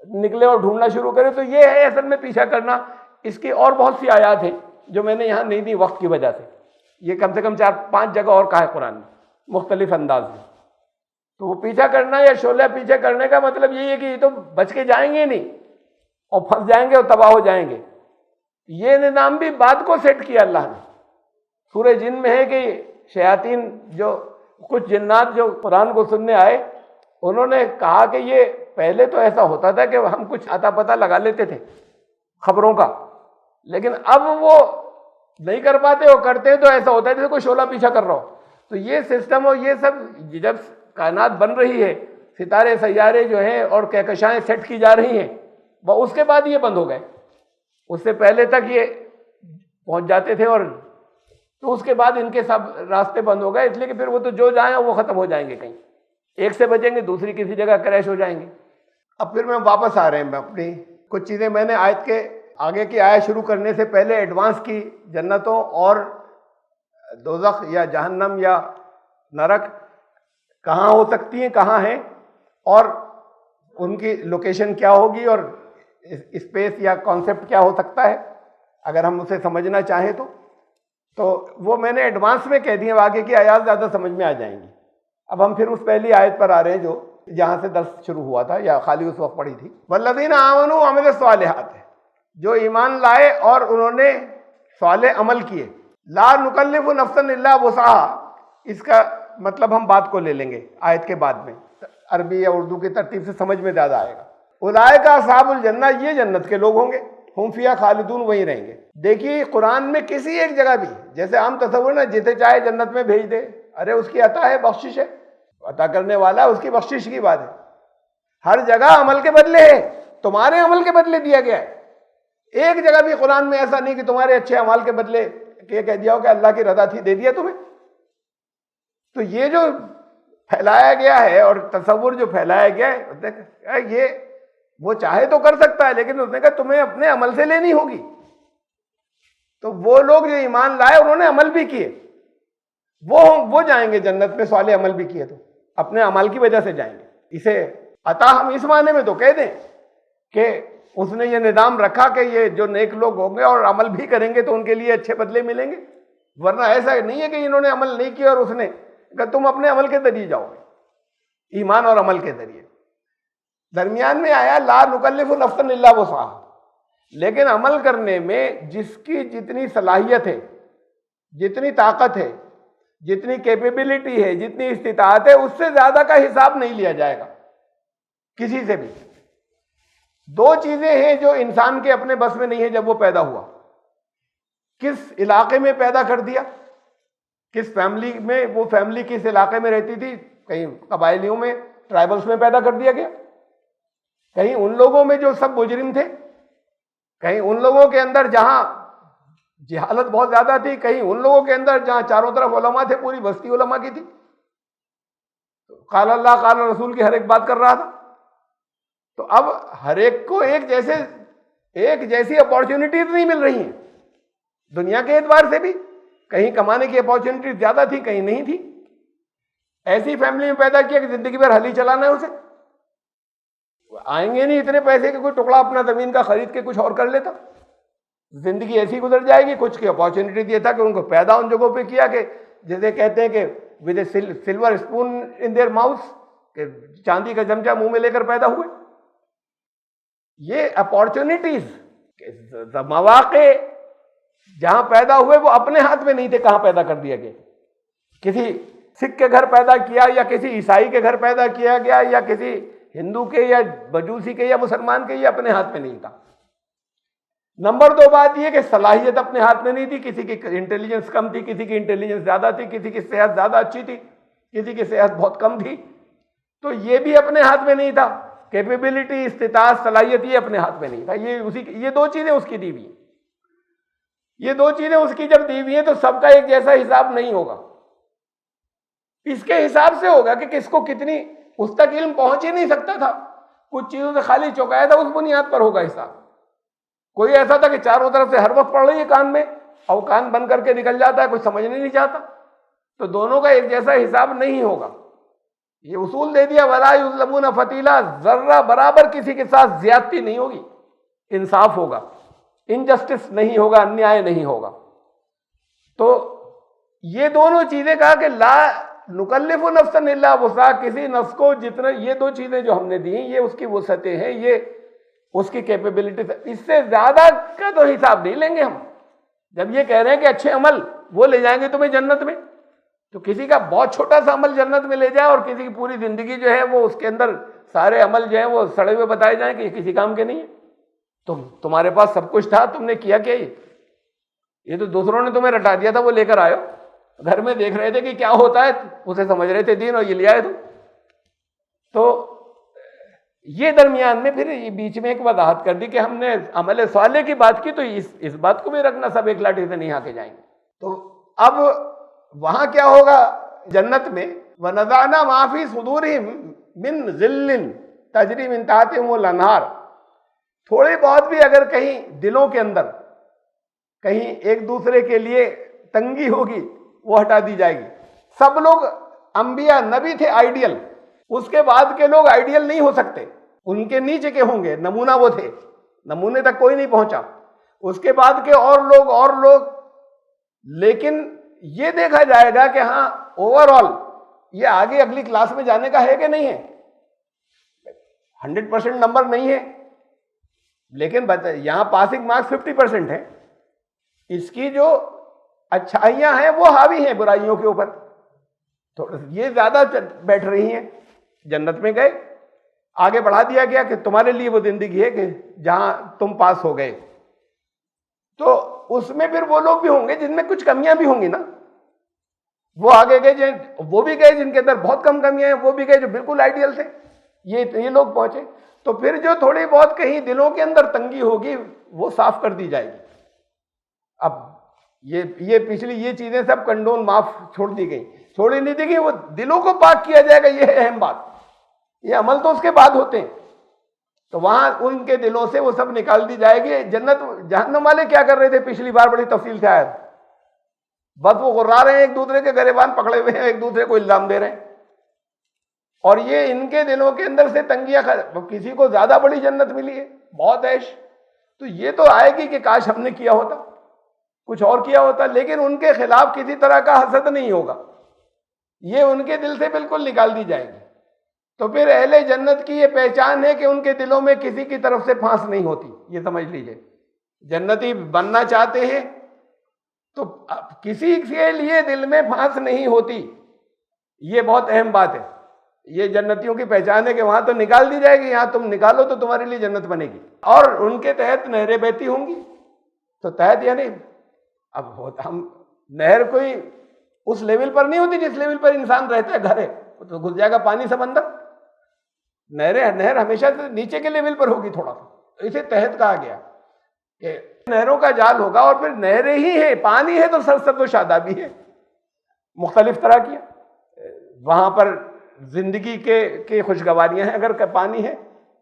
نکلے اور ڈھونڈنا شروع کرے. تو یہ ہے اصل میں پیچھا کرنا. اس کی اور بہت سی آیات ہیں جو میں نے یہاں نہیں دی وقت کی وجہ سے. یہ کم سے کم 4-5 جگہ اور کہا ہے قرآن میں مختلف انداز میں. تو وہ پیچھا کرنا یا شعلہ پیچھا کرنے کا مطلب یہی ہے کہ یہ تو بچ کے جائیں گے نہیں اور پھنس جائیں گے اور تباہ ہو جائیں گے. یہ نظام بھی بعد کو سیٹ کیا اللہ نے. سورہ جن میں ہے کہ شیاطین جو کچھ جنات جو قرآن کو سننے آئے انہوں نے کہا کہ یہ پہلے تو ایسا ہوتا تھا کہ ہم کچھ اتا پتہ لگا لیتے تھے خبروں کا, لیکن اب وہ نہیں کر پاتے, وہ کرتے ہیں تو ایسا ہوتا ہے جیسے کوئی شعلہ پیچھا کر رہا ہو. تو یہ سسٹم اور یہ سب جب کائنات بن رہی ہے, ستارے سیارے جو ہیں اور کہکشائیں سیٹ کی جا رہی ہیں, وہ اس کے بعد یہ بند ہو گئے. اس سے پہلے تک یہ پہنچ جاتے تھے اور تو اس کے بعد ان کے سب راستے بند ہو گئے, اس لیے کہ پھر وہ تو جو جائیں وہ ختم ہو جائیں گے, کہیں ایک سے بچیں گے دوسری کسی جگہ کریش ہو جائیں گے. اب پھر میں واپس آ رہے ہیں اپنی کچھ چیزیں میں نے آیت کے آگے کی آیت شروع کرنے سے پہلے ایڈوانس کی. جنتوں اور دوزخ یا جہنم یا نرک کہاں ہو سکتی ہیں, کہاں ہیں, اور ان کی لوکیشن کیا ہوگی, اور اسپیس یا کانسیپٹ کیا ہو سکتا ہے اگر ہم اسے سمجھنا چاہیں تو وہ میں نے ایڈوانس میں کہہ دی ہیں. آگے کی آیات زیادہ سمجھ میں آ جائیں گی. اب ہم پھر اس پہلی آیت پر آ رہے ہیں جو جہاں سے درس شروع ہوا تھا یا خالی اس وقت پڑھی تھی. والذین آمنوا وعملوا الصالحات, جو ایمان لائے اور انہوں نے صالح عمل کیے. لا نکلف نفسا الا وسعها, اس کا مطلب ہم بات کو لے لیں گے آیت کے بعد میں, عربی یا اردو کی ترتیب سے سمجھ میں زیادہ آئے گا. اولئک اصحاب الجنہ, یہ جنت کے لوگ ہوں گے. ہم فیہا خالدون, وہیں رہیں گے. دیکھیے قرآن میں کسی ایک جگہ بھی جیسے عام تصور نا جسے چاہے جنت میں بھیج دے, ارے اس کی عطا ہے, بخشش ہے, عطا کرنے والا ہے, اس کی بخشش کی بات ہے. ہر جگہ عمل کے بدلے ہے, تمہارے عمل کے بدلے دیا گیا ہے. ایک جگہ بھی قرآن میں ایسا نہیں کہ تمہارے اچھے عمل کے بدلے کہ کہہ دیا ہو کہ اللہ کی رضا تھی دے دیا تمہیں. تو یہ جو پھیلایا گیا ہے اور تصور جو پھیلایا گیا ہے, یہ وہ چاہے تو کر سکتا ہے, لیکن اس نے کہا تمہیں اپنے عمل سے لینی ہوگی. تو وہ لوگ جو ایمان لائے انہوں نے عمل بھی کیے, وہ جائیں گے جنت میں. صالح عمل بھی کیے تو اپنے عمل کی وجہ سے جائیں گے. اسے عطا ہم اس معنی میں تو کہہ دیں کہ اس نے یہ نظام رکھا کہ یہ جو نیک لوگ ہوں گے اور عمل بھی کریں گے تو ان کے لیے اچھے بدلے ملیں گے. ورنہ ایسا نہیں ہے کہ انہوں نے عمل نہیں کیا اور اس نے کہا تم اپنے عمل کے ذریعے جاؤ گے, ایمان اور عمل کے ذریعے. درمیان میں آیا لا نکلف نفسا الا وسعها, لیکن عمل کرنے میں جس کی جتنی صلاحیت ہے, جتنی طاقت ہے, جتنی کیپیبلٹی ہے, جتنی استطاعت ہے, اس سے زیادہ کا حساب نہیں لیا جائے گا کسی سے بھی. دو چیزیں ہیں جو انسان کے اپنے بس میں نہیں ہے جب وہ پیدا ہوا. کس علاقے میں پیدا کر دیا, کس فیملی میں, وہ فیملی کس علاقے میں رہتی تھی, کہیں قبائلیوں میں, ٹرائبلز میں پیدا کر دیا گیا, کہیں ان لوگوں میں جو سب مجرم تھے, کہیں ان لوگوں کے اندر جہاں جہالت بہت زیادہ تھی, کہیں ان لوگوں کے اندر جہاں چاروں طرف علماء تھے, پوری بستی علماء کی تھی. قال اللہ قال رسول کی ہر ایک بات کر رہا تھا. تو اب ہر ایک کو ایک جیسی اپارچونیٹیز نہیں مل رہی ہیں دنیا کے اعتبار سے بھی. کہیں کمانے کی اپارچونیٹیز زیادہ تھی, کہیں نہیں تھی. ایسی فیملی میں پیدا کیا کہ زندگی بھر ہل ہی چلانا ہے اسے. آئیں گے نہیں اتنے پیسے کہ کوئی ٹکڑا اپنا زمین کا خرید کے کچھ اور کر لیتا. زندگی ایسی گزر جائے گی. کچھ کی اپارچونیٹی یہ تھا کہ ان کو پیدا ان جگہوں پہ کیا کہ جیسے کہتے ہیں کہ with a silver spoon in their mouth, کہ چاندی کا چمچہ منہ میں لے کر پیدا ہوئے. یہ اپارچونیٹیز, مواقع جہاں پیدا ہوئے وہ اپنے ہاتھ میں نہیں تھے, کہاں پیدا کر دیا گیا. کسی سکھ کے گھر پیدا کیا, یا کسی عیسائی کے گھر پیدا کیا گیا, یا کسی ہندو کے یا مجوسی کے یا مسلمان کے, یہ اپنے ہاتھ میں نہیں تھا. نمبر 2 بات یہ کہ صلاحیت اپنے ہاتھ میں نہیں تھی. کسی کی انٹیلیجنس کم تھی, کسی کی انٹیلیجنس زیادہ تھی, کسی کی صحت زیادہ اچھی تھی, کسی کی صحت بہت کم تھی. تو یہ بھی اپنے ہاتھ میں نہیں تھا. کیپیبلٹی, استطاعت, صلاحیت یہ اپنے ہاتھ میں نہیں تھا. یہ 2 چیزیں اس کی دی ہوئی ہیں. یہ 2 چیزیں اس کی جب دی ہوئی ہیں تو سب کا ایک جیسا حساب نہیں ہوگا. اس کے حساب سے ہوگا کہ کس کو کتنی, اس تک علم پہنچ ہی نہیں سکتا تھا, کچھ چیزوں سے خالی چوکایا تھا, اس بنیاد پر ہوگا حساب. کوئی ایسا تھا کہ چاروں طرف سے ہر وقت پڑھ رہی ہے کان میں, اور کان بند کر کے نکل جاتا ہے, کچھ سمجھنے نہیں چاہتا. تو دونوں کا ایک جیسا حساب نہیں ہوگا. یہ اصول دے دیا ولا یظلمون فتیلا، ذرہ برابر کسی کے ساتھ زیادتی نہیں ہوگی، انصاف ہوگا، انجسٹس نہیں ہوگا، انیائے نہیں ہوگا۔ تو یہ دونوں چیزیں کہا کہ لا نکلف نفسا الا وسعہا، کسی نفس کو جتنا، یہ دو چیزیں جو ہم نے دی یہ اس کی وسعتیں ہیں، یہ اس کی کیپیبلٹی، اس سے زیادہ کا تو حساب نہیں لیں گے ہم۔ جب یہ کہہ رہے ہیں کہ اچھے عمل وہ لے جائیں گے تمہیں جنت میں، تو کسی کا بہت چھوٹا سا عمل جنت میں لے جائے اور کسی کی پوری زندگی جو ہے وہ اس کے اندر سارے عمل جو ہیں وہ سڑے ہوئے بتائے جائیں کہ یہ کسی کام کے نہیں ہے۔ تمہارے پاس سب کچھ تھا، تم نے کیا کیا؟ یہ تو دوسروں نے تمہیں رٹا دیا تھا، وہ لے کر آئے ہو، گھر میں دیکھ رہے تھے کہ کیا ہوتا ہے، اسے سمجھ رہے تھے دین، اور یہ لے آئے تم۔ تو یہ درمیان میں پھر بیچ میں ایک وضاحت کر دی کہ ہم نے عمل صالح کی بات کی، تو اس بات کو بھی رکھنا، سب ایک لاٹھی سے نہیں آ کے جائیں گے۔ تو اب وہاں کیا ہوگا جنت میں، وَنَزَعْنَا مَا فِي صُدُورِهِم مِّن غِلٍّ تَجْرِي مِن تَحْتِهِمُ الْأَنْهَارُ، تھوڑی بہت بھی اگر کہیں دلوں کے اندر کہیں ایک دوسرے کے لیے تنگی ہوگی وہ ہٹا دی جائے گی۔ سب لوگ انبیاء نبی تھے آئیڈیل، اس کے بعد کے لوگ آئیڈیل نہیں ہو سکتے، ان کے نیچے کے ہوں گے، نمونہ وہ تھے، نمونے تک کوئی نہیں پہنچا، اس کے بعد کے اور لوگ، لیکن یہ دیکھا جائے گا کہ ہاں اوور آل یہ آگے اگلی کلاس میں جانے کا ہے کہ نہیں ہے، 100% نمبر نہیں ہے، لیکن یہاں پاسنگ مارکس 50% ہے، اس کی جو اچھائیاں ہیں وہ حاوی ہیں برائیوں کے اوپر، تو یہ زیادہ بیٹھ رہی ہیں۔ جنت میں گئے، آگے بڑھا دیا گیا کہ تمہارے لیے وہ زندگی ہے کہ جہاں تم پاس ہو گئے، تو اس میں پھر وہ لوگ بھی ہوں گے جن میں کچھ کمیاں بھی ہوں گی نا، وہ آگے گئے، وہ بھی گئے جن کے اندر بہت کم کمیاں ہیں، وہ بھی گئے جو بالکل آئیڈیل تھے، یہ لوگ پہنچے۔ تو پھر جو تھوڑی بہت کہیں دلوں کے اندر تنگی ہوگی وہ صاف کر دی جائے گی۔ اب یہ پچھلی یہ چیزیں سب کنڈون معاف چھوڑ دی گئی، چھوڑی نہیں دی گئی، وہ دلوں کو پاک کیا جائے گا، یہ ہے اہم بات۔ یہ عمل تو اس کے بعد ہوتے ہیں، تو وہاں ان کے دلوں سے وہ سب نکال دی جائے گی۔ جنت جہنم والے کیا کر رہے تھے پچھلی بار بڑی تفصیل سے آیا تھا، بس وہ غرا رہے ہیں، ایک دوسرے کے گریبان پکڑے ہوئے ہیں، ایک دوسرے کو الزام دے رہے ہیں، اور یہ ان کے دلوں کے اندر سے تنگیاں، کسی کو زیادہ بڑی جنت ملی ہے، بہت عیش، تو یہ تو آئے گی کہ کاش ہم نے کیا ہوتا، کچھ اور کیا ہوتا، لیکن ان کے خلاف کسی طرح کا حسد نہیں ہوگا، یہ ان کے دل سے بالکل نکال دی جائے گی۔ تو پھر اہل جنت کی یہ پہچان ہے کہ ان کے دلوں میں کسی کی طرف سے پھانس نہیں ہوتی، یہ سمجھ لیجئے۔ جنتی بننا چاہتے ہیں تو کسی کے لیے دل میں پھانس نہیں ہوتی، یہ بہت اہم بات ہے۔ یہ جنتیوں کی پہچان ہے کہ وہاں تو نکال دی جائے گی، یہاں تم نکالو تو تمہارے لیے جنت بنے گی، اور ان کے تحت نہریں بہتی ہوں گی۔ تو تحت یعنی اب ہم نہر کوئی اس لیول پر نہیں ہوتی جس لیول پر انسان رہتا ہے، گھر ہے تو گھس جائے گا پانی سمندر، نہر ہمیشہ نیچے کے لیول پر ہوگی تھوڑا سا، اسے تحت کہا گیا کہ نہروں کا جال ہوگا، اور پھر نہریں ہی ہے، پانی ہے تو سرسبز و شادابی ہے، مختلف طرح کی وہاں پر زندگی کے خوشگواریاں ہیں، اگر پانی ہے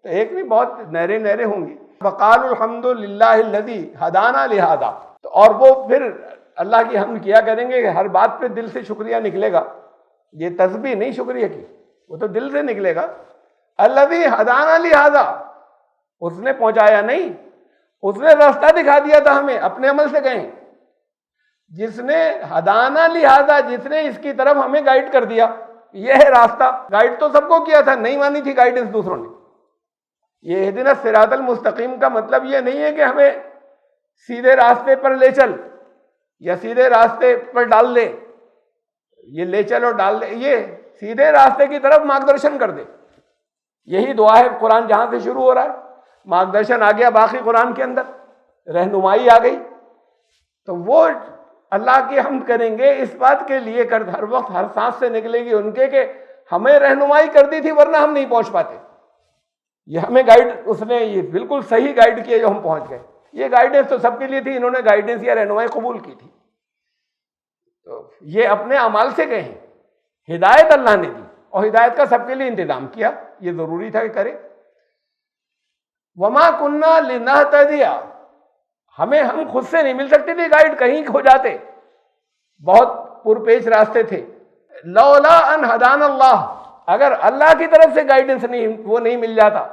تو ایک نہیں بہت نہریں ہوں گی۔ وقالوا الحمد للہ الذی ہدانا لہذا، اور وہ پھر اللہ کی حمد کیا کریں گے کہ ہر بات پہ دل سے شکریہ نکلے گا، یہ تسبیح نہیں شکریہ کی، وہ تو دل سے نکلے گا۔ الذی ہدانا لہذا، اس نے پہنچایا نہیں، اس نے راستہ دکھا دیا تھا ہمیں، اپنے عمل سے گئے، جس نے ہدانا لہذا، جس نے اس کی طرف ہمیں گائیڈ کر دیا، یہ ہے راستہ۔ گائیڈ تو سب کو کیا تھا، نہیں مانی تھی گائیڈنس دوسروں نے۔ یہ اہدنا الصراط المستقیم کا مطلب یہ نہیں ہے کہ ہمیں سیدھے راستے پر لے چل یا سیدھے راستے پر ڈال دے، یہ لے چل اور ڈال دے، یہ سیدھے راستے کی طرف مارگدرشن کر دے، یہی دعا ہے۔ قرآن جہاں سے شروع ہو رہا ہے، مارگدرشن آ گیا باقی قرآن کے اندر، رہنمائی آ گئی، تو وہ اللہ کی حمد کریں گے اس بات کے لیے، ہر وقت ہر سانس سے نکلے گی ان کے کہ ہمیں رہنمائی کر دی تھی ورنہ ہم نہیں پہنچ پاتے، یہ ہمیں گائیڈ، اس نے یہ بالکل صحیح گائیڈ کیا جو ہم پہنچ گئے۔ یہ گائیڈنس تو سب کے لیے تھی، انہوں نے گائیڈنس یا رہنمائی قبول کی تھی، تو یہ اپنے اعمال سے گئے ہیں، ہدایت اللہ نے دی، اور ہدایت کا سب کے لیے انتظام کیا، یہ ضروری تھا کہ کرے۔ وما کننا لنہتدی، ہم خود سے نہیں مل سکتے تھے گائیڈ، کہیں کھو جاتے، بہت پرپیچ راستے تھے۔ لولا ان ہدانا اللہ، اگر اللہ کی طرف سے گائیڈنس نہیں مل جاتا،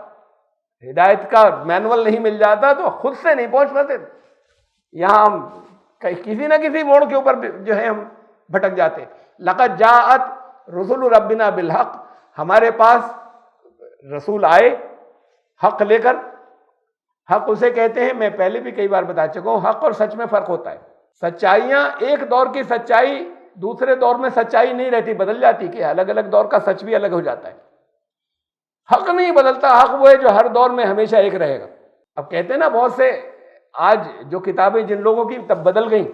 ہدایت کا مینول نہیں مل جاتا تو خود سے نہیں پہنچ پاتے. یہاں ہم کسی نہ کسی موڑ کے اوپر جو ہے ہم بھٹک جاتے. لقد جاءت رسول ربنا بالحق، ہمارے پاس رسول آئے حق لے کر. حق اسے کہتے ہیں، میں پہلے بھی کئی بار بتا چکا ہوں، حق اور سچ میں فرق ہوتا ہے. سچائیاں ایک دور کی سچائی دوسرے دور میں سچائی نہیں رہتی، بدل جاتی، کہ الگ الگ دور کا سچ بھی الگ ہو جاتا ہے. حق نہیں بدلتا، حق وہ ہے جو ہر دور میں ہمیشہ ایک رہے گا. اب کہتے ہیں نا بہت سے آج جو کتابیں جن لوگوں کی تب بدل گئیں،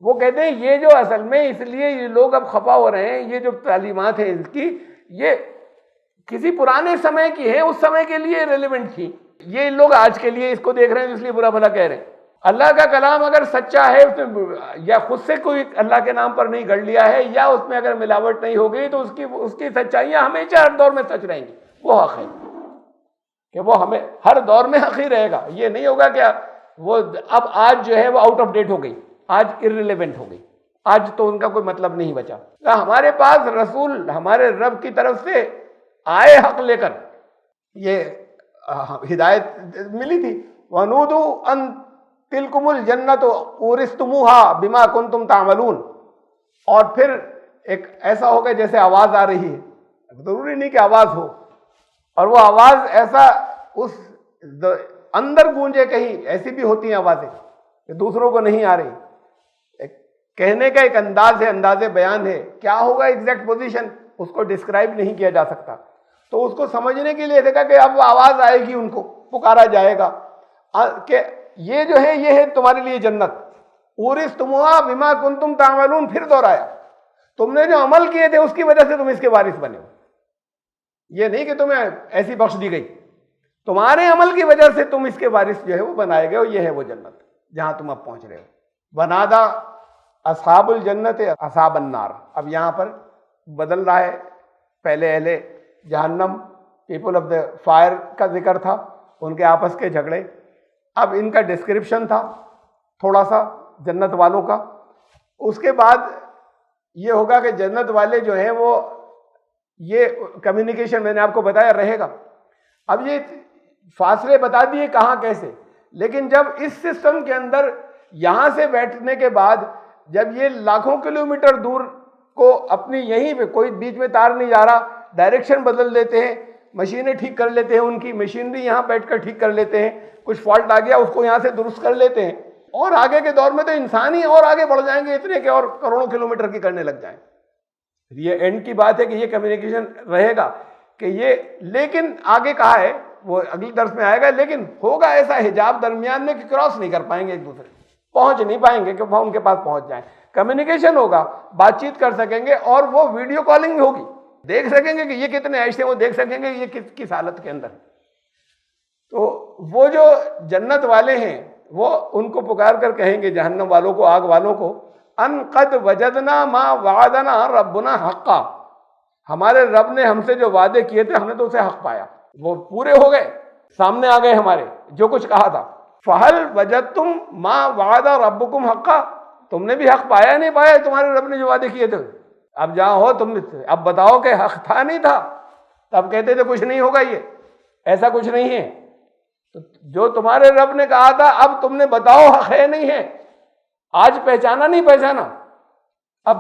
وہ کہتے ہیں یہ جو اصل میں اس لیے یہ لوگ اب خفا ہو رہے ہیں، یہ جو تعلیمات ہیں اس کی، یہ کسی پرانے سمے کی ہے، اس سمے کے لیے ریلیونٹ تھی. یہ لوگ آج کے لیے اس کو دیکھ رہے ہیں اس لیے برا بھلا کہہ رہے ہیں. اللہ کا کلام اگر سچا ہے، اس میں یا خود سے کوئی اللہ کے نام پر نہیں گڑھ لیا ہے، یا اس میں اگر ملاوٹ نہیں ہو گئی، تو اس کی سچائیاں ہمیشہ ہر دور میں سچ رہیں گی. وہ حق ہے کہ وہ ہمیں ہر دور میں حق ہی رہے گا. یہ نہیں ہوگا کہ وہ اب آج جو ہے وہ آؤٹ آف ڈیٹ ہو گئی، آج ارریلیونٹ ہو گئی، آج تو ان کا کوئی مطلب نہیں بچا. ہمارے پاس رسول ہمارے رب کی طرف سے آئے حق لے کر، یہ ہدایت ملی تھی. وَنُودُوا أَن تِلْكُمُ الْجَنَّةُ أُورِثْتُمُوهَا بِمَا كُنْتُمْ تَعْمَلُونَ. اور پھر ایک ایسا ہوگا جیسے آواز آ رہی ہے، ضروری نہیں کہ آواز ہو، اور وہ آواز ایسا اس اندر گونجے. کہیں ایسی بھی ہوتی ہیں آوازیں کہ دوسروں کو نہیں آ رہی. کہنے کا ایک انداز ہے، انداز بیان ہے. کیا ہوگا ایگزیکٹ پوزیشن اس کو ڈسکرائب نہیں کیا جا سکتا. تو اس کو سمجھنے کے لیے دیکھا کہ اب آواز آئے گی، ان کو پکارا جائے گا کہ یہ جو ہے یہ ہے تمہارے لیے جنت. اورثتموہا بما کنتم تعملون. پھر دوہرایا، تم نے جو عمل کیے تھے اس کی وجہ سے تم اس کے وارث بنے ہو. یہ نہیں کہ تمہیں ایسی بخش دی گئی، تمہارے عمل کی وجہ سے تم اس کے وارث جو ہے وہ بنائے گئے ہو. یہ ہے وہ جنت جہاں تم اب پہنچ رہے ہو. بنادا اصحاب الجنت اصحاب النار. اب یہاں پر بدل رہا ہے. پہلے اہل جہنم، پیپل آف دا فائر کا ذکر تھا، ان کے آپس کے جھگڑے. اب ان کا ڈسکرپشن تھا تھوڑا سا جنت والوں کا. اس کے بعد یہ ہوگا کہ جنت والے جو ہیں وہ یہ کمیونیکیشن میں نے آپ کو بتایا رہے گا. اب یہ فاصلے بتا دیے کہاں کیسے، لیکن جب اس سسٹم کے اندر یہاں سے بیٹھنے کے بعد جب یہ لاکھوں کلومیٹر دور کو اپنی یہیں پہ کوئی بیچ میں تار نہیں جا رہا، ڈائریکشن بدل دیتے ہیں، مشینیں ٹھیک کر لیتے ہیں، ان کی مشینری یہاں بیٹھ کر ٹھیک کر لیتے ہیں، کچھ فالٹ آ گیا اس کو یہاں سے درست کر لیتے ہیں. اور آگے کے دور میں تو انسان ہی اور آگے بڑھ جائیں گے اتنے کہ اور کروڑوں کلومیٹر کی کرنے لگ جائیں. یہ اینڈ کی بات ہے کہ یہ کمیونیکیشن رہے گا کہ یہ، لیکن آگے کہا ہے وہ اگلی درس میں آئے گا، لیکن ہوگا ایسا حجاب درمیان میں کہ کراس نہیں کر پائیں گے ایک دوسرے، پہنچ نہیں پائیں گے کہ وہ ان کے پاس پہنچ جائیں. کمیونیکیشن ہوگا، بات چیت کر سکیں گے، اور وہ ویڈیو کالنگ ہوگی، دیکھ سکیں گے کہ یہ کتنے ایسے، وہ دیکھ سکیں گے یہ کس حالت کے اندر. تو وہ جو جنت والے ہیں وہ ان کو پکار کر کہیں گے جہنم والوں کو، آگ والوں کو، ان قد وجدنا ما وعدنا ربنا حقا. ہمارے رب نے ہم سے جو وعدے کیے تھے ہم نے تو اسے حق پایا، وہ پورے ہو گئے، سامنے آ گئے ہمارے جو کچھ کہا تھا. فہل وجدتم ما وعد ربکم حقا. تم نے بھی حق پایا نہیں پایا تمہارے رب نے جو وعدے کیے تھے؟ اب جہاں ہو تم اب بتاؤ کہ حق تھا نہیں تھا. تب کہتے تھے کچھ نہیں ہوگا، یہ ایسا کچھ نہیں ہے. تو جو تمہارے رب نے کہا تھا اب تم نے بتاؤ حق ہے نہیں ہے. آج پہچانا نہیں پہچانا، اب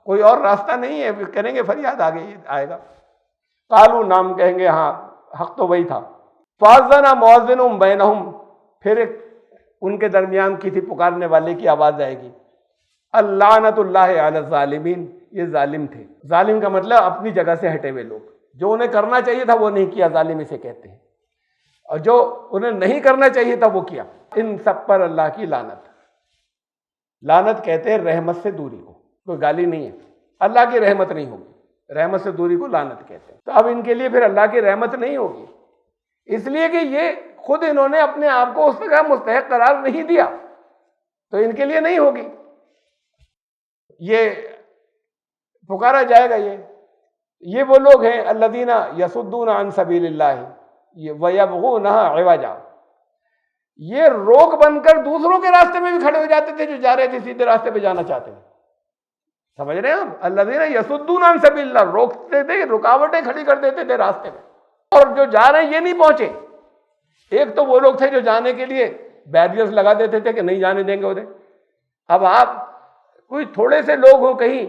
کوئی اور راستہ نہیں ہے، کریں گے فریاد، آگے آئے گا. قالو، نام کہیں گے ہاں حق تو وہی تھا. فاذن مؤذن بینہم. پھر ایک ان کے درمیان کسی پکارنے والے کی آواز آئے گی، اللعنۃ اللہ علی الظالمین. یہ ظالم تھے. ظالم کا مطلب اپنی جگہ سے ہٹے ہوئے لوگ، جو انہیں کرنا چاہیے تھا وہ نہیں کیا، ظالم اسے کہتے ہیں، اور جو انہیں نہیں کرنا چاہیے تھا وہ کیا. ان سب پر اللہ کی لعنت. لعنت کہتے ہیں رحمت سے دوری کو، کوئی گالی نہیں ہے. اللہ کی رحمت نہیں ہوگی، رحمت سے دوری کو لعنت کہتے ہیں. تو اب ان کے لیے پھر اللہ کی رحمت نہیں ہوگی، اس لیے کہ یہ خود انہوں نے اپنے آپ کو اس کا مستحق قرار نہیں دیا، تو ان کے لیے نہیں ہوگی. یہ پکارا جائے گا. یہ وہ لوگ ہیں الذین یصدون عن سبیل اللہ ویبغونها عوجا. یہ روک بن کر دوسروں کے راستے میں بھی کھڑے ہو جاتے تھے جو جا رہے تھے سیدھے راستے پہ جانا چاہتے ہیں. سمجھ رہے ہیں آپ؟ الذین یصدون عن سبیل اللہ، روکتے تھے، رکاوٹیں کھڑی کر دیتے تھے راستے میں، اور جو جا رہے ہیں یہ نہیں پہنچے۔ ایک تو وہ لوگ تھے جو جانے کے لیے بیریئرز لگا دیتے تھے کہ نہیں جانے دیں گے ادھر۔ اب آپ کوئی تھوڑے سے لوگ ہو کہیں،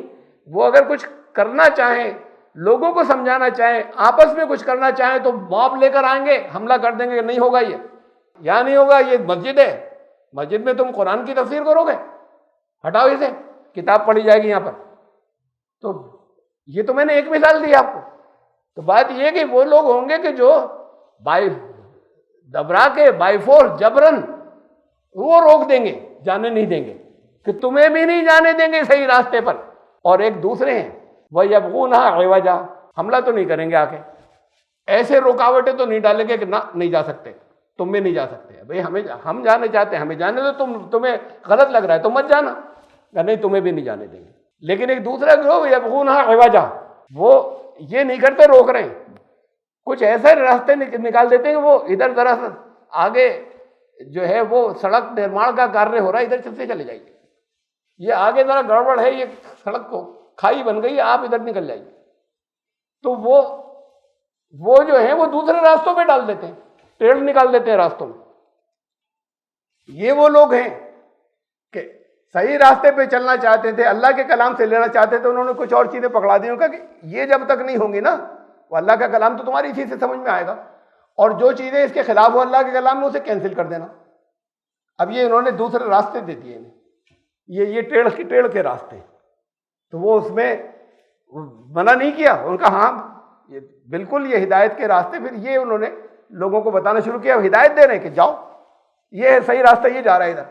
وہ اگر کچھ کرنا چاہیں، لوگوں کو سمجھانا چاہیں، آپس میں کچھ کرنا چاہیں، تو موب لے کر آئیں گے، حملہ کر دیں گے کہ نہیں ہوگا، یہ یہاں نہیں ہوگا، یہ مسجد ہے، مسجد میں تم قرآن کی تفسیر کرو گے، ہٹاؤ اسے، کتاب پڑھی جائے گی یہاں پر۔ تو یہ تو میں نے ایک مثال دی آپ کو۔ تو بات یہ کہ وہ لوگ ہوں گے کہ جو بائی دبرا کے، بائی فورس، جبرن وہ روک دیں گے، جانے نہیں دیں گے، کہ تمہیں بھی نہیں جانے دیں گے صحیح راستے پر۔ اور ایک دوسرے ہیں وَيَبْغُونَهَا عِوَجًا، حملہ تو نہیں کریں گے آ کے، ایسے رکاوٹیں تو نہیں ڈالیں گے کہ نہ نہیں جا سکتے، تم بھی نہیں جا سکتے، بھئی ہم جانے چاہتے ہیں، ہمیں جانے دو، تمہیں غلط لگ رہا ہے تو مت جانا، کہ نہیں تمہیں بھی نہیں جانے دیں گے۔ لیکن ایک دوسرا گروہ یبغونها عوجا، وہ یہ نہیں کرتے، روک رہے ہیں، کچھ ایسے راستے نکال دیتے ہیں کہ وہ ادھر ذرا آگے جو ہے وہ سڑک نرمان کا کاریہ ہو رہا ہے، ادھر سے چلے جائیے، یہ آگے ذرا گڑبڑ ہے، یہ سڑک کو کھائی بن گئی، آپ ادھر نکل جائیے۔ تو وہ جو ہیں وہ دوسرے راستوں پہ ڈال دیتے ہیں، ٹیڑھ نکال دیتے ہیں راستوں میں۔ یہ وہ لوگ ہیں کہ صحیح راستے پہ چلنا چاہتے تھے، اللہ کے کلام سے لینا چاہتے تھے، انہوں نے کچھ اور چیزیں پکڑا دی، انہوں نے کہا کہ یہ جب تک نہیں ہوں گی نا، وہ اللہ کا کلام تو تمہاری اسی سے سمجھ میں آئے گا، اور جو چیزیں اس کے خلاف ہو اللہ کے کلام میں، اسے کینسل کر دینا۔ اب یہ انہوں نے دوسرے راستے دے دیے انہیں، یہ ٹیڑھ کے راستے، تو وہ اس میں منع نہیں کیا، ان کا ہاں یہ بالکل یہ ہدایت کے راستے، پھر یہ انہوں نے لوگوں کو بتانا شروع کیا، ہدایت دے رہے ہیں کہ جاؤ، یہ ہے صحیح راستہ، یہ جا رہا ہے ادھر،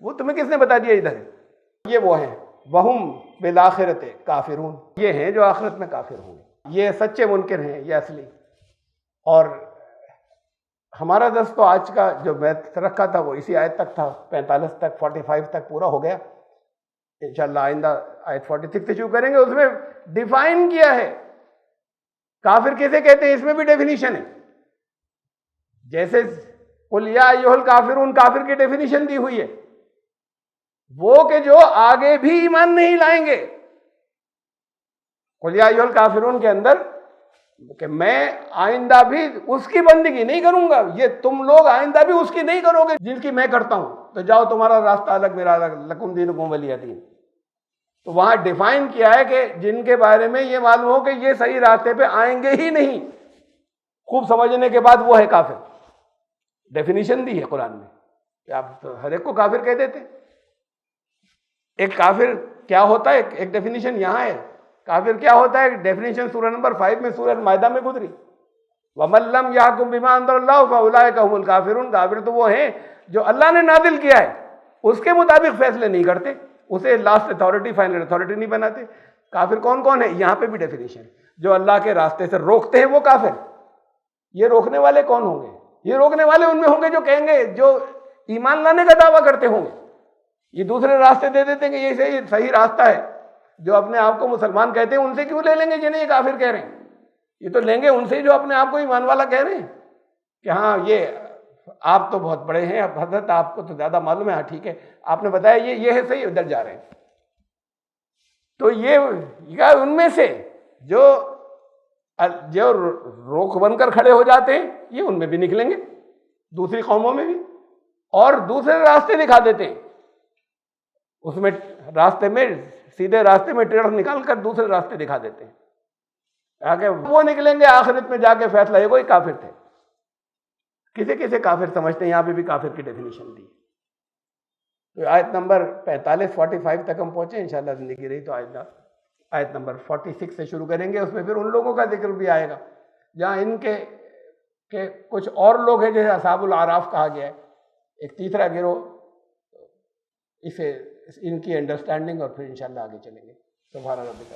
وہ تمہیں کس نے بتا دیا ادھر ہے؟ یہ وہ ہیں وَهُمْ بِالْآخِرَةِ کافرون، یہ ہیں جو آخرت میں کافر ہوں گے، یہ سچے منکر ہیں، یہ اصلی۔ اور ہمارا درس تو آج کا جو میں رکھا تھا وہ اسی آیت تک تھا، 45 تک، 45 تک پورا ہو گیا۔ انشاءاللہ آئندہ آیت 46 سے شروع کریں گے، اس میں ڈیفائن کیا ہے کافر کیسے کہتے ہیں، اس میں بھی ڈیفینیشن ہے۔ جیسے قُلْ يَا أَيُّهَا الْكَافِرُونَ کافر کی ڈیفینیشن دی ہوئی ہے، وہ کہ جو آگے بھی ایمان نہیں لائیں گے۔ قُلْ يَا أَيُّهَا الْكَافِرُونَ کے اندر کہ میں آئندہ بھی اس کی بندگی نہیں کروں گا، یہ تم لوگ آئندہ بھی اس کی نہیں کرو گے جن کی میں کرتا ہوں، تو جاؤ تمہارا راستہ الگ میرا الگ، لکم دینکم ولی دین۔ تو وہاں ڈیفائن کیا ہے کہ جن کے بارے میں یہ معلوم ہو کہ یہ صحیح راستے پہ آئیں گے ہی نہیں، خوب سمجھنے کے بعد وہ ہے کافر۔ ڈیفینیشن دی ہے قرآن میں کہ آپ تو ہر ایک کو کافر کہہ دیتے۔ ایک کافر کیا ہوتا ہے، ایک ڈیفینیشن یہاں ہے، کافر کیا ہوتا ہے، ڈیفینیشن سورہ نمبر 5 میں، سورہ مائدہ میں گزری، وَمَن لَّمْ يَحْكُم بِمَا أَنزَلَ اللَّهُ فَأُولَٰئِكَ هُمُ الْكَافِرُونَ، کافر تو وہ ہیں جو اللہ نے نازل کیا ہے اس کے مطابق فیصلے نہیں کرتے، اسے لاسٹ اتھارٹی، فائنل اتھارٹی نہیں بناتے۔ کافر کون کون ہے، یہاں پہ بھی ڈیفینیشن، جو اللہ کے راستے سے روکتے ہیں وہ کافر۔ یہ روکنے والے کون ہوں گے، یہ روکنے والے ان میں ہوں گے جو کہیں گے، جو ایمان لانے کا دعویٰ کرتے ہوں گے، یہ دوسرے راستے دے دیتے ہیں کہ یہ صحیح راستہ ہے، جو اپنے آپ کو مسلمان کہتے ہیں ان سے کیوں لے لیں گے جنہیں یہ کافر کہہ رہے ہیں، یہ تو لیں گے ان سے جو اپنے آپ کو ایمان والا کہہ رہے ہیں کہ ہاں یہ آپ تو بہت بڑے ہیں، اب حضرت آپ کو تو زیادہ معلوم ہے، ہاں ٹھیک ہے آپ نے بتایا یہ ہے صحیح، ادھر جا رہے ہیں۔ تو یہ ان میں سے جو روک بن کر کھڑے ہو جاتے ہیں، یہ ان میں بھی نکلیں گے، دوسری قوموں میں بھی، اور دوسرے راستے دکھا دیتے ہیں، اس میں راستے میں سیدھے راستے میں ٹیڑھ نکال کر دوسرے راستے دکھا دیتے ہیں، آگے وہ نکلیں گے آخرت میں جا کے فیصلہ یہ کوئی کافر تھے۔ کسے کافر سمجھتے ہیں، یہاں پہ بھی کافر کی ڈیفینیشن دی۔ تو آیت نمبر 45 45 تک ہم پہنچے، انشاءاللہ زندگی رہی تو آئندہ آیت نمبر 46 سے شروع کریں گے، اس میں پھر ان لوگوں کا ذکر بھی آئے گا جہاں ان کے کچھ اور لوگ ہیں جیسے اصحاب الاعراف کہا گیا ہے، ایک تیسرا گروہ، اسے ان کی انڈرسٹینڈنگ، اور پھر انشاءاللہ آگے چلیں گے۔ سبحان ربک۔